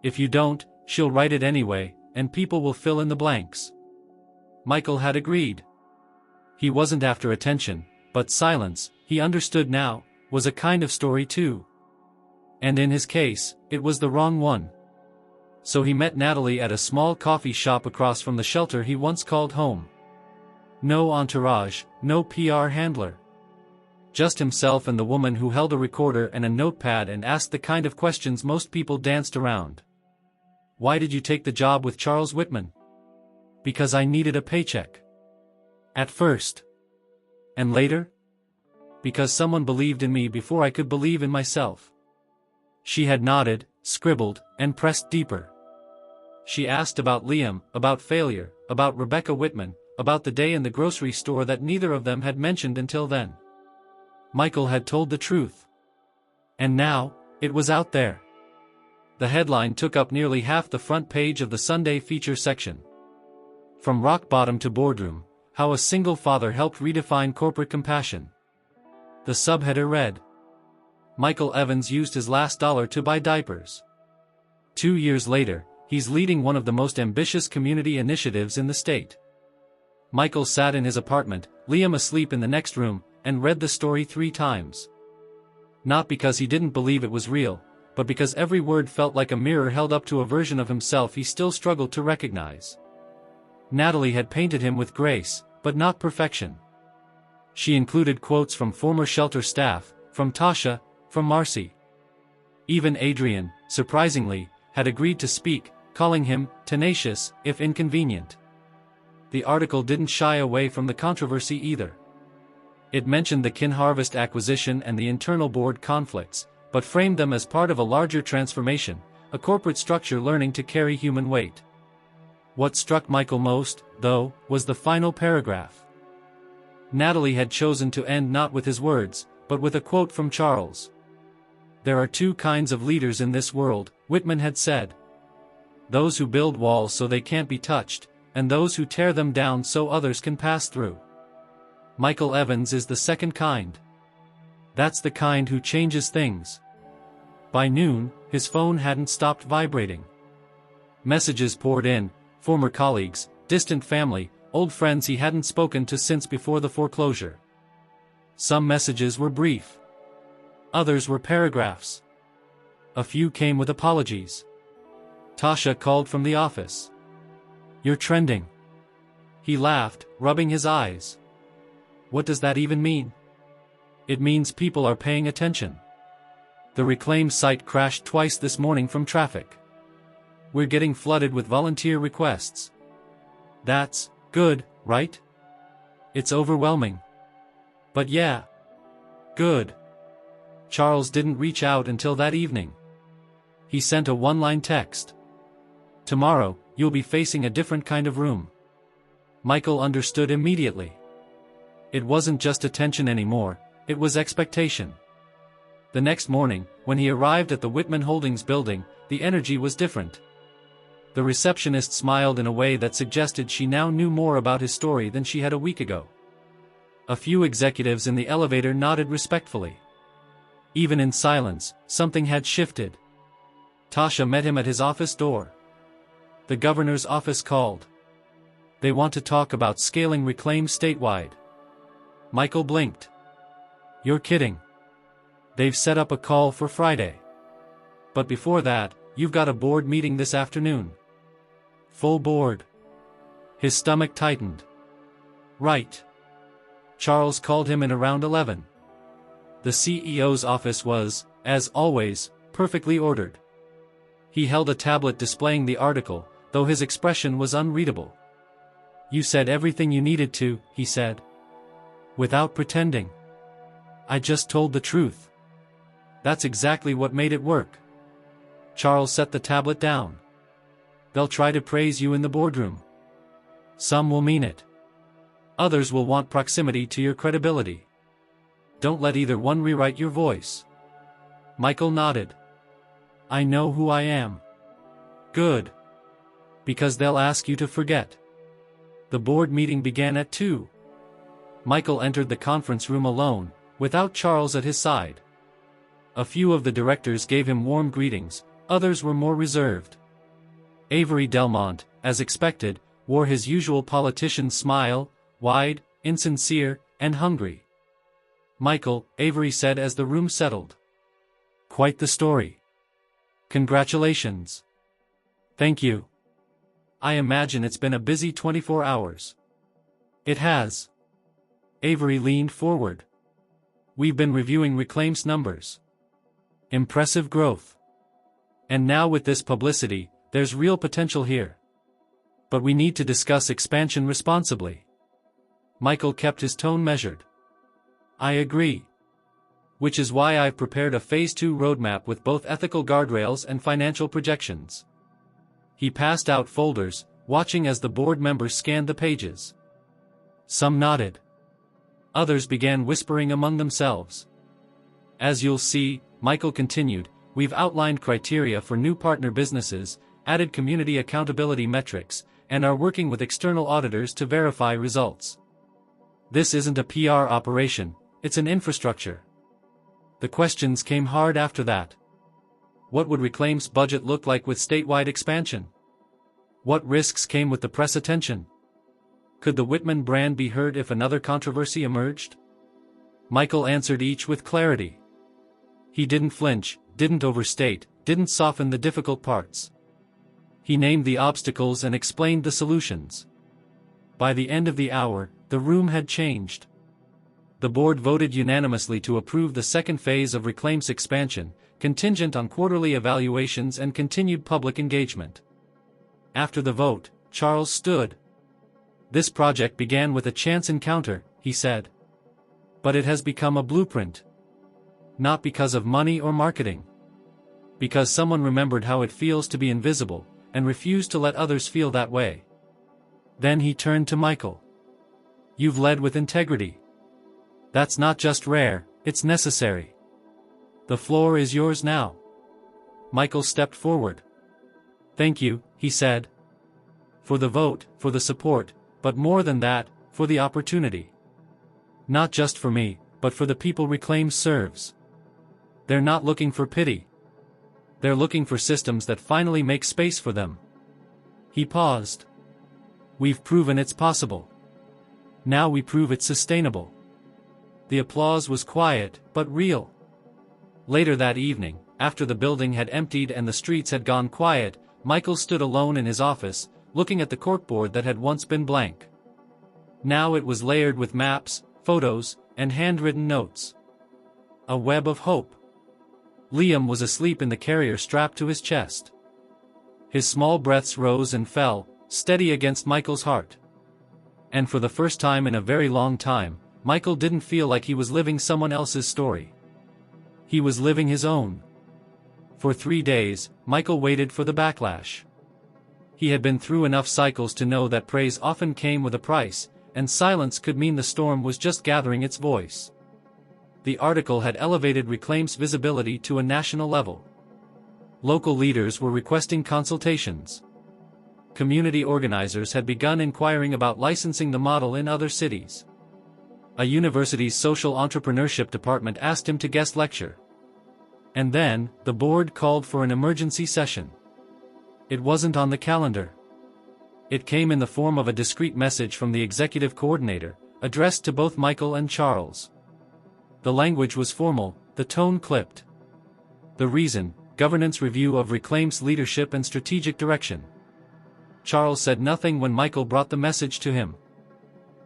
If you don't, she'll write it anyway, and people will fill in the blanks." Michael had agreed. He wasn't after attention, but silence, he understood now, was a kind of story too. And in his case, it was the wrong one. So he met Natalie at a small coffee shop across from the shelter he once called home. No entourage, no PR handler. Just himself and the woman who held a recorder and a notepad and asked the kind of questions most people danced around. "Why did you take the job with Charles Whitman?" "Because I needed a paycheck. At first. And later? Because someone believed in me before I could believe in myself." She had nodded, scribbled, and pressed deeper. She asked about Liam, about failure, about Rebecca Whitman, about the day in the grocery store that neither of them had mentioned until then. Michael had told the truth. And now, it was out there. The headline took up nearly half the front page of the Sunday feature section. From rock bottom to boardroom, how a single father helped redefine corporate compassion. The subheader read, "Michael Evans used his last dollar to buy diapers." 2 years later, he's leading one of the most ambitious community initiatives in the state. Michael sat in his apartment, Liam asleep in the next room, and read the story 3 times. Not because he didn't believe it was real, but because every word felt like a mirror held up to a version of himself he still struggled to recognize. Natalie had painted him with grace, but not perfection. She included quotes from former shelter staff, from Tasha, from Marcy. Even Adrian, surprisingly, had agreed to speak, calling him tenacious, if inconvenient. The article didn't shy away from the controversy either. It mentioned the Kin Harvest acquisition and the internal board conflicts, but framed them as part of a larger transformation, a corporate structure learning to carry human weight. What struck Michael most, though, was the final paragraph. Natalie had chosen to end not with his words, but with a quote from Charles. "There are 2 kinds of leaders in this world," Whitman had said. "Those who build walls so they can't be touched, and those who tear them down so others can pass through. Michael Evans is the second kind. That's the kind who changes things." By noon, his phone hadn't stopped vibrating. Messages poured in, former colleagues, distant family, old friends he hadn't spoken to since before the foreclosure. Some messages were brief. Others were paragraphs. A few came with apologies. Tasha called from the office. "You're trending." He laughed, rubbing his eyes. "What does that even mean?" "It means people are paying attention. The Reclaim site crashed twice this morning from traffic. We're getting flooded with volunteer requests. That's good, right? It's overwhelming. But yeah. Good." Charles didn't reach out until that evening. He sent a one-line text. "Tomorrow, you'll be facing a different kind of room." Michael understood immediately. It wasn't just attention anymore, It was expectation. The next morning, when he arrived at the Whitman Holdings building, the energy was different. The receptionist smiled in a way that suggested she now knew more about his story than she had a week ago. A few executives in the elevator nodded respectfully. Even in silence, something had shifted. Tasha met him at his office door. The governor's office called. They want to talk about scaling Reclaim statewide. Michael blinked. You're kidding. They've set up a call for Friday. But before that, you've got a board meeting this afternoon. Full board. His stomach tightened. Right. Charles called him in around 11. The CEO's office was, as always, perfectly ordered. He held a tablet displaying the article, though his expression was unreadable. You said everything you needed to, he said. Without pretending. I just told the truth. That's exactly what made it work. Charles set the tablet down. They'll try to praise you in the boardroom. Some will mean it. Others will want proximity to your credibility. Don't let either one rewrite your voice. Michael nodded. I know who I am. Good. Because they'll ask you to forget. The board meeting began at 2. Michael entered the conference room alone, without Charles at his side. A few of the directors gave him warm greetings, others were more reserved. Avery Delmont, as expected, wore his usual politician's smile, wide, insincere, and hungry. Michael, Avery said as the room settled. Quite the story. Congratulations. Thank you. I imagine it's been a busy 24 hours. It has. Avery leaned forward. We've been reviewing Reclaim's numbers. Impressive growth. And now with this publicity, there's real potential here. But we need to discuss expansion responsibly. Michael kept his tone measured. I agree. Which is why I've prepared a Phase 2 roadmap with both ethical guardrails and financial projections. He passed out folders, watching as the board members scanned the pages. Some nodded. Others began whispering among themselves. As you'll see, Michael continued, we've outlined criteria for new partner businesses, added community accountability metrics, and are working with external auditors to verify results. This isn't a PR operation, it's an infrastructure. The questions came hard after that. What would Reclaim's budget look like with statewide expansion? What risks came with the press attention? Could the Whitman brand be heard if another controversy emerged? Michael answered each with clarity. He didn't flinch, didn't overstate, didn't soften the difficult parts. He named the obstacles and explained the solutions. By the end of the hour, the room had changed. The board voted unanimously to approve the second phase of Reclaim's expansion, contingent on quarterly evaluations and continued public engagement. After the vote, Charles stood. This project began with a chance encounter, he said. But it has become a blueprint. Not because of money or marketing. Because someone remembered how it feels to be invisible, and refused to let others feel that way. Then he turned to Michael. You've led with integrity. That's not just rare, it's necessary. The floor is yours now. Michael stepped forward. Thank you, he said. For the vote, for the support, but more than that, for the opportunity. Not just for me, but for the people Reclaim serves. They're not looking for pity. They're looking for systems that finally make space for them. He paused. We've proven it's possible. Now we prove it's sustainable. The applause was quiet, but real. Later that evening, after the building had emptied and the streets had gone quiet, Michael stood alone in his office, looking at the corkboard that had once been blank. Now it was layered with maps, photos, and handwritten notes. A web of hope. Liam was asleep in the carrier strapped to his chest. His small breaths rose and fell, steady against Michael's heart. And for the first time in a very long time, Michael didn't feel like he was living someone else's story. He was living his own. For 3 days, Michael waited for the backlash. He had been through enough cycles to know that praise often came with a price, and silence could mean the storm was just gathering its voice. the article had elevated Reclaim's visibility to a national level. Local leaders were requesting consultations. Community organizers had begun inquiring about licensing the model in other cities. A university's social entrepreneurship department asked him to guest lecture. And then, the board called for an emergency session. It wasn't on the calendar. It came in the form of a discreet message from the executive coordinator, addressed to both Michael and Charles. The language was formal, the tone clipped. The reason: governance review of Reclaim's leadership and strategic direction. Charles said nothing when Michael brought the message to him.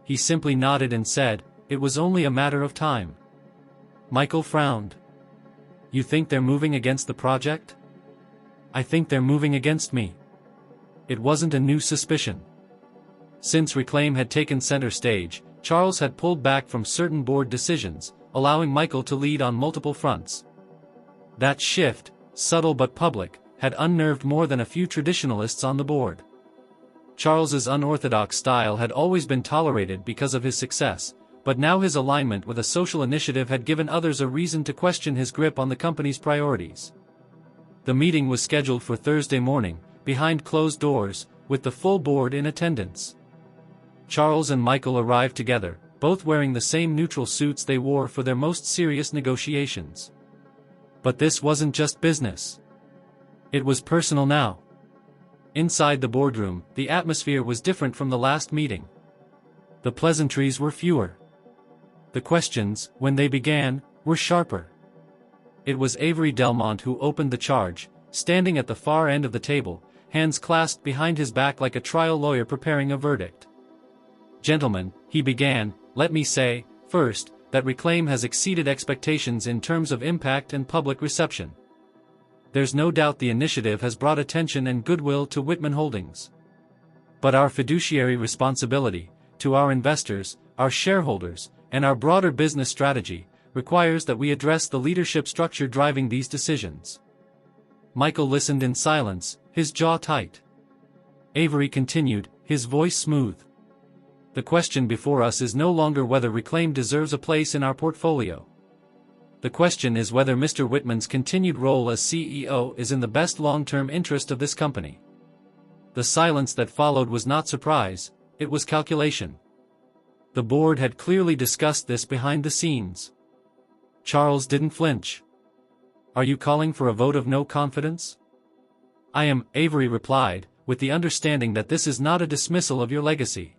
He simply nodded and said, "It was only a matter of time." Michael frowned. "You think they're moving against the project?" "I think they're moving against me." It wasn't a new suspicion. Since Reclaim had taken center stage, Charles had pulled back from certain board decisions, allowing Michael to lead on multiple fronts. That shift, subtle but public, had unnerved more than a few traditionalists on the board. Charles's unorthodox style had always been tolerated because of his success, but now his alignment with a social initiative had given others a reason to question his grip on the company's priorities. The meeting was scheduled for Thursday morning, behind closed doors, with the full board in attendance. Charles and Michael arrived together, both wearing the same neutral suits they wore for their most serious negotiations. But this wasn't just business. It was personal now. Inside the boardroom, the atmosphere was different from the last meeting. The pleasantries were fewer. The questions, when they began, were sharper. It was Avery Delmont who opened the charge, standing at the far end of the table, hands clasped behind his back like a trial lawyer preparing a verdict. "Gentlemen," he began, "let me say, first, that Reclaim has exceeded expectations in terms of impact and public reception. There's no doubt the initiative has brought attention and goodwill to Whitman Holdings. But our fiduciary responsibility, to our investors, our shareholders, and our broader business strategy, requires that we address the leadership structure driving these decisions." Michael listened in silence, his jaw tight. Avery continued, his voice smooth. "The question before us is no longer whether Reclaim deserves a place in our portfolio. The question is whether Mr. Whitman's continued role as CEO is in the best long-term interest of this company." The silence that followed was not surprise, it was calculation. The board had clearly discussed this behind the scenes. Charles didn't flinch. "Are you calling for a vote of no confidence?" "I am," Avery replied, "with the understanding that this is not a dismissal of your legacy.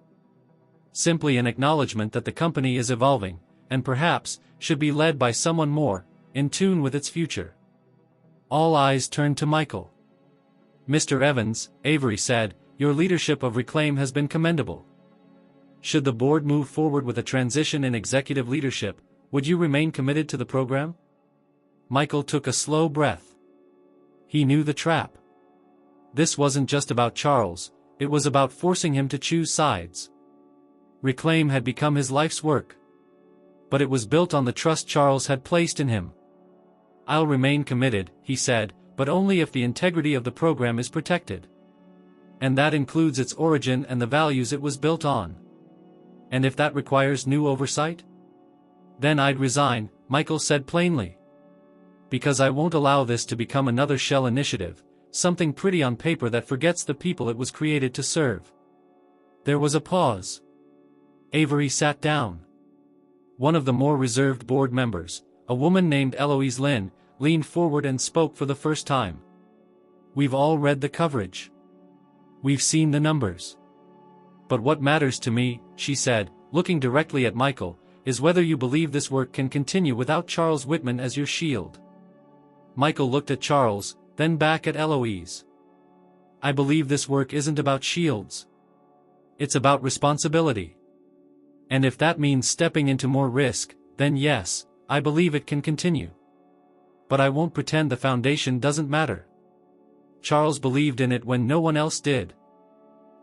Simply an acknowledgement that the company is evolving, and perhaps, should be led by someone more, in tune with its future." All eyes turned to Michael. "Mr. Evans," Avery said, "your leadership of Reclaim has been commendable. Should the board move forward with a transition in executive leadership, would you remain committed to the program?" Michael took a slow breath. He knew the trap. This wasn't just about Charles, it was about forcing him to choose sides. Reclaim had become his life's work. But it was built on the trust Charles had placed in him. "I'll remain committed," he said, "but only if the integrity of the program is protected. And that includes its origin and the values it was built on. And if that requires new oversight? Then I'd resign," Michael said plainly. "Because I won't allow this to become another shell initiative, something pretty on paper that forgets the people it was created to serve." There was a pause. Avery sat down. One of the more reserved board members, a woman named Eloise Lynn, leaned forward and spoke for the first time. "We've all read the coverage. We've seen the numbers. But what matters to me," she said, looking directly at Michael, "is whether you believe this work can continue without Charles Whitman as your shield." Michael looked at Charles, then back at Eloise. "I believe this work isn't about shields. It's about responsibility. And if that means stepping into more risk, then yes, I believe it can continue. But I won't pretend the foundation doesn't matter. Charles believed in it when no one else did.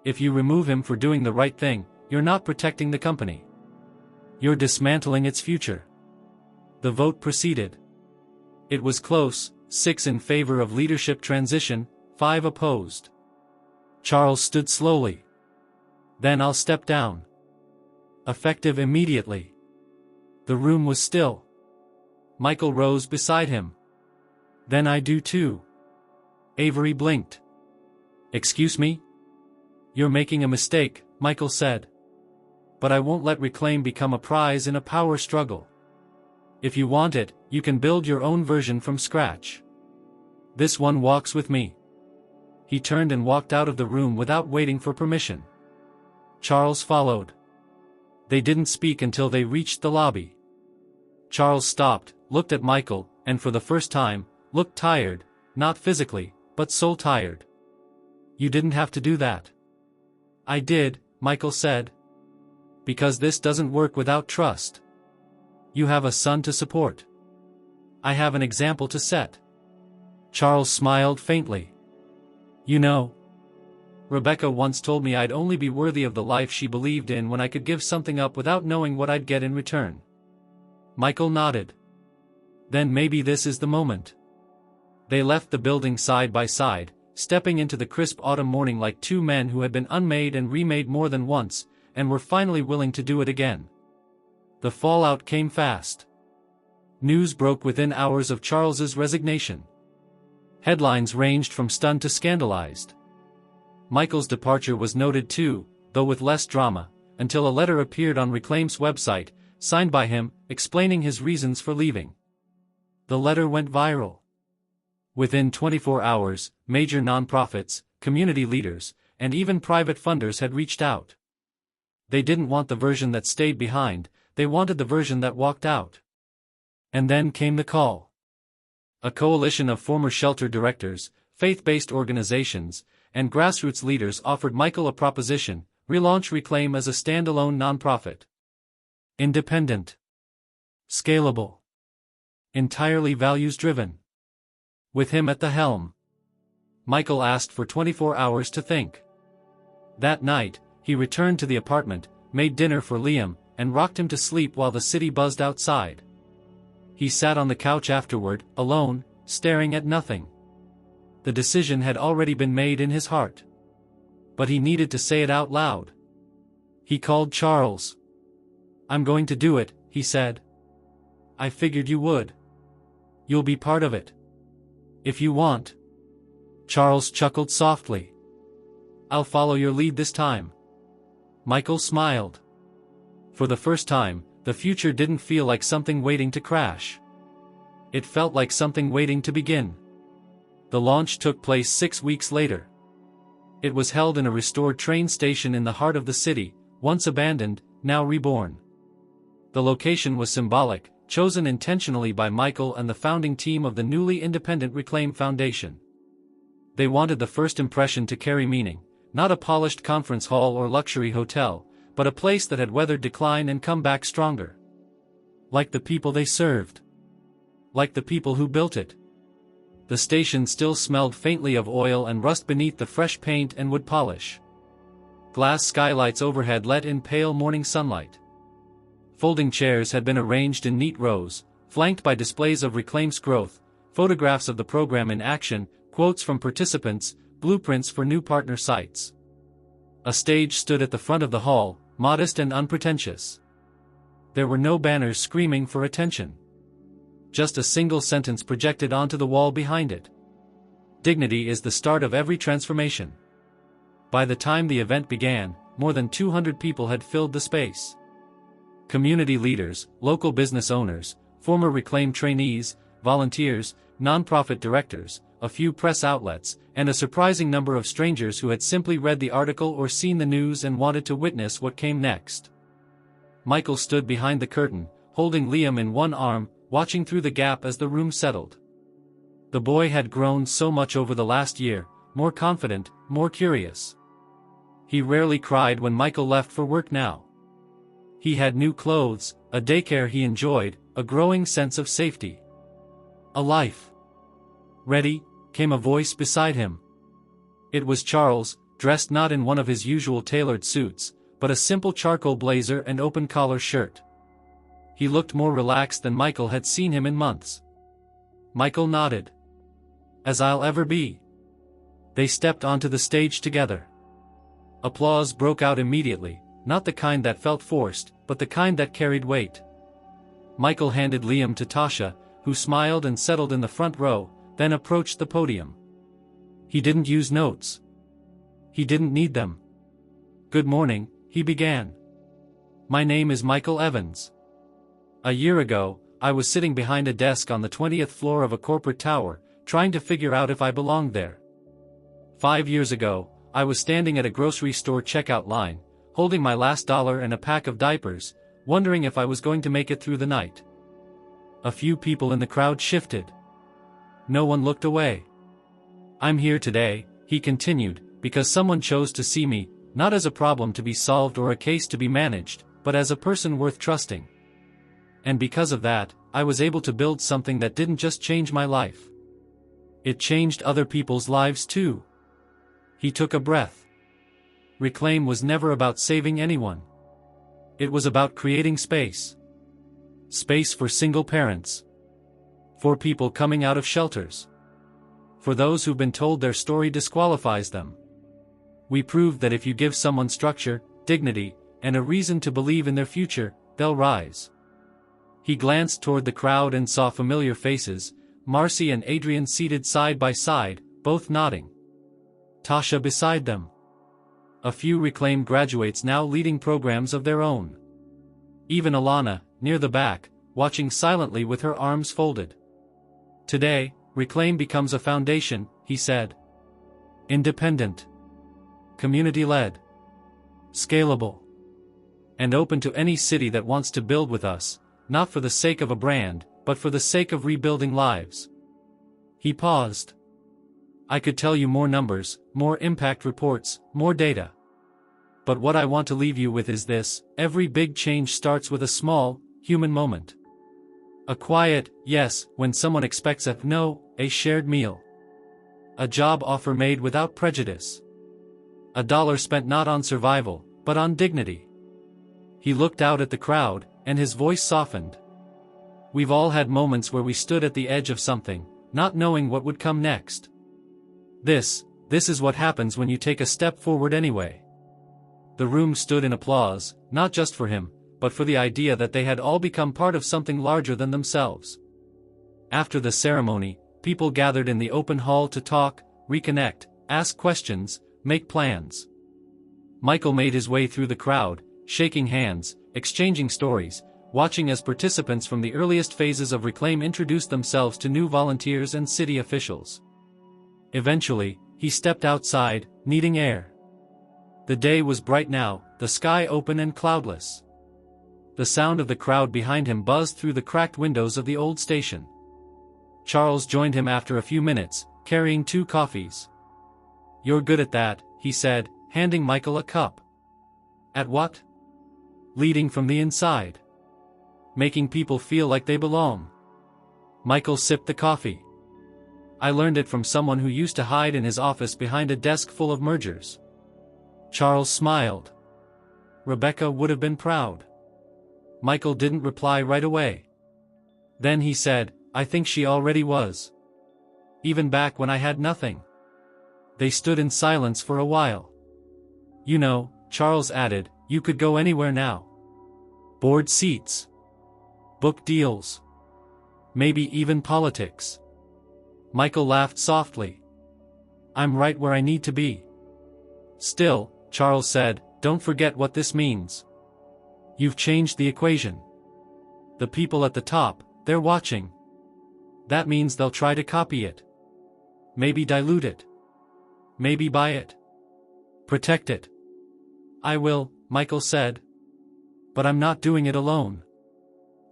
If you remove him for doing the right thing, you're not protecting the company. You're dismantling its future." The vote proceeded. It was close, 6 in favor of leadership transition, 5 opposed. Charles stood slowly. "Then I'll step down. Effective immediately." The room was still. Michael rose beside him. Then I do too. Avery blinked. Excuse me? You're making a mistake, Michael said. But I won't let Reclaim become a prize in a power struggle. If you want it, you can build your own version from scratch. This one walks with me. He turned and walked out of the room without waiting for permission. Charles followed. They didn't speak until they reached the lobby. Charles stopped, looked at Michael, and for the first time, looked tired, not physically, but soul tired. You didn't have to do that. I did, Michael said. Because this doesn't work without trust. You have a son to support. I have an example to set. Charles smiled faintly. You know, Rebecca once told me I'd only be worthy of the life she believed in when I could give something up without knowing what I'd get in return. Michael nodded. Then maybe this is the moment. They left the building side by side, stepping into the crisp autumn morning like two men who had been unmade and remade more than once, and were finally willing to do it again. The fallout came fast. News broke within hours of Charles's resignation. Headlines ranged from stunned to scandalized. Michael's departure was noted too, though with less drama, until a letter appeared on Reclaim's website, signed by him, explaining his reasons for leaving. The letter went viral. Within 24 hours, major nonprofits, community leaders, and even private funders had reached out. They didn't want the version that stayed behind, they wanted the version that walked out. And then came the call. A coalition of former shelter directors, faith-based organizations, and grassroots leaders offered Michael a proposition: relaunch Reclaim as a standalone nonprofit. Independent. Scalable. Entirely values-driven. With him at the helm. Michael asked for 24 hours to think. That night, he returned to the apartment, made dinner for Liam, and rocked him to sleep while the city buzzed outside. He sat on the couch afterward, alone, staring at nothing. The decision had already been made in his heart. But he needed to say it out loud. He called Charles. I'm going to do it, he said. I figured you would. You'll be part of it. If you want. Charles chuckled softly. I'll follow your lead this time. Michael smiled. For the first time, the future didn't feel like something waiting to crash. It felt like something waiting to begin. The launch took place 6 weeks later. It was held in a restored train station in the heart of the city, once abandoned, now reborn. The location was symbolic, chosen intentionally by Michael and the founding team of the newly independent Reclaim Foundation. They wanted the first impression to carry meaning, not a polished conference hall or luxury hotel, but a place that had weathered decline and come back stronger. Like the people they served. Like the people who built it. The station still smelled faintly of oil and rust beneath the fresh paint and wood polish. Glass skylights overhead let in pale morning sunlight. Folding chairs had been arranged in neat rows, flanked by displays of Reclaim's growth, photographs of the program in action, quotes from participants, blueprints for new partner sites. A stage stood at the front of the hall, modest and unpretentious. There were no banners screaming for attention. Just a single sentence projected onto the wall behind it. Dignity is the start of every transformation. By the time the event began, more than 200 people had filled the space. Community leaders, local business owners, former Reclaim trainees, volunteers, nonprofit directors, a few press outlets, and a surprising number of strangers who had simply read the article or seen the news and wanted to witness what came next. Michael stood behind the curtain, holding Liam in one arm, watching through the gap as the room settled. The boy had grown so much over the last year, more confident, more curious. He rarely cried when Michael left for work now. He had new clothes, a daycare he enjoyed, a growing sense of safety. A life. Ready, came a voice beside him. It was Charles, dressed not in one of his usual tailored suits, but a simple charcoal blazer and open-collar shirt. He looked more relaxed than Michael had seen him in months. Michael nodded. As I'll ever be. They stepped onto the stage together. Applause broke out immediately, not the kind that felt forced, but the kind that carried weight. Michael handed Liam to Tasha, who smiled and settled in the front row, then approached the podium. He didn't use notes. He didn't need them. "Good morning," he began. "My name is Michael Evans. A year ago, I was sitting behind a desk on the 20th floor of a corporate tower, trying to figure out if I belonged there. 5 years ago, I was standing at a grocery store checkout line, holding my last dollar and a pack of diapers, wondering if I was going to make it through the night." A few people in the crowd shifted. No one looked away. "I'm here today," he continued, "because someone chose to see me, not as a problem to be solved or a case to be managed, but as a person worth trusting. And because of that, I was able to build something that didn't just change my life. It changed other people's lives too." He took a breath. Reclaim was never about saving anyone. It was about creating space. Space for single parents. For people coming out of shelters. For those who've been told their story disqualifies them. We proved that if you give someone structure, dignity, and a reason to believe in their future, they'll rise. He glanced toward the crowd and saw familiar faces, Marcy and Adrian seated side by side, both nodding. Tasha beside them. A few Reclaim graduates now leading programs of their own. Even Alana, near the back, watching silently with her arms folded. "Today, Reclaim becomes a foundation," he said. "Independent. Community-led. Scalable. And open to any city that wants to build with us, not for the sake of a brand, but for the sake of rebuilding lives." He paused. "I could tell you more numbers, more impact reports, more data. But what I want to leave you with is this: every big change starts with a small, human moment. A quiet yes when someone expects a no, a shared meal. A job offer made without prejudice. A dollar spent not on survival, but on dignity." He looked out at the crowd, and his voice softened. "We've all had moments where we stood at the edge of something, not knowing what would come next. This is what happens when you take a step forward anyway." The room stood in applause, not just for him, but for the idea that they had all become part of something larger than themselves. After the ceremony, people gathered in the open hall to talk, reconnect, ask questions, make plans. Michael made his way through the crowd, shaking hands, exchanging stories, watching as participants from the earliest phases of Reclaim introduced themselves to new volunteers and city officials. Eventually, he stepped outside, needing air. The day was bright now, the sky open and cloudless. The sound of the crowd behind him buzzed through the cracked windows of the old station. Charles joined him after a few minutes, carrying 2 coffees. "You're good at that," he said, handing Michael a cup. "At what?" "Leading from the inside. Making people feel like they belong." Michael sipped the coffee. "I learned it from someone who used to hide in his office behind a desk full of mergers." Charles smiled. Rebecca would have been proud. Michael didn't reply right away. Then he said, "I think she already was. Even back when I had nothing." They stood in silence for a while. "You know," Charles added, "you could go anywhere now. Board seats. Book deals. Maybe even politics." Michael laughed softly. "I'm right where I need to be." "Still," Charles said, "don't forget what this means. You've changed the equation. The people at the top, they're watching. That means they'll try to copy it. Maybe dilute it. Maybe buy it. Protect it." "I will," Michael said. "But I'm not doing it alone."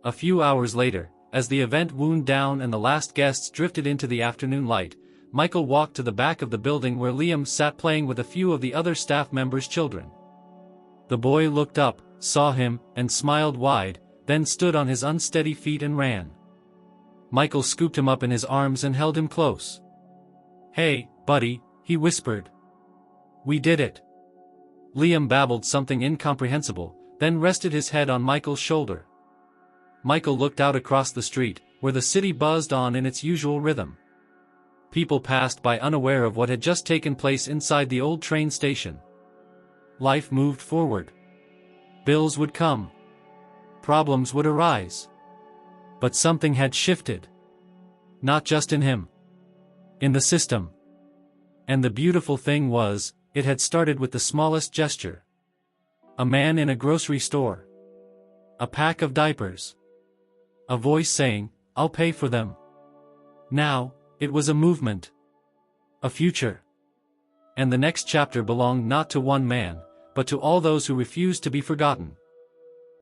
A few hours later, as the event wound down and the last guests drifted into the afternoon light, Michael walked to the back of the building where Liam sat playing with a few of the other staff members' children. The boy looked up, saw him, and smiled wide, then stood on his unsteady feet and ran. Michael scooped him up in his arms and held him close. "Hey, buddy," he whispered. "We did it." Liam babbled something incomprehensible, then rested his head on Michael's shoulder. Michael looked out across the street, where the city buzzed on in its usual rhythm. People passed by unaware of what had just taken place inside the old train station. Life moved forward. Bills would come. Problems would arise. But something had shifted. Not just in him. In the system. And the beautiful thing was, it had started with the smallest gesture. A man in a grocery store. A pack of diapers. A voice saying, "I'll pay for them." Now, it was a movement. A future. And the next chapter belonged not to one man, but to all those who refused to be forgotten.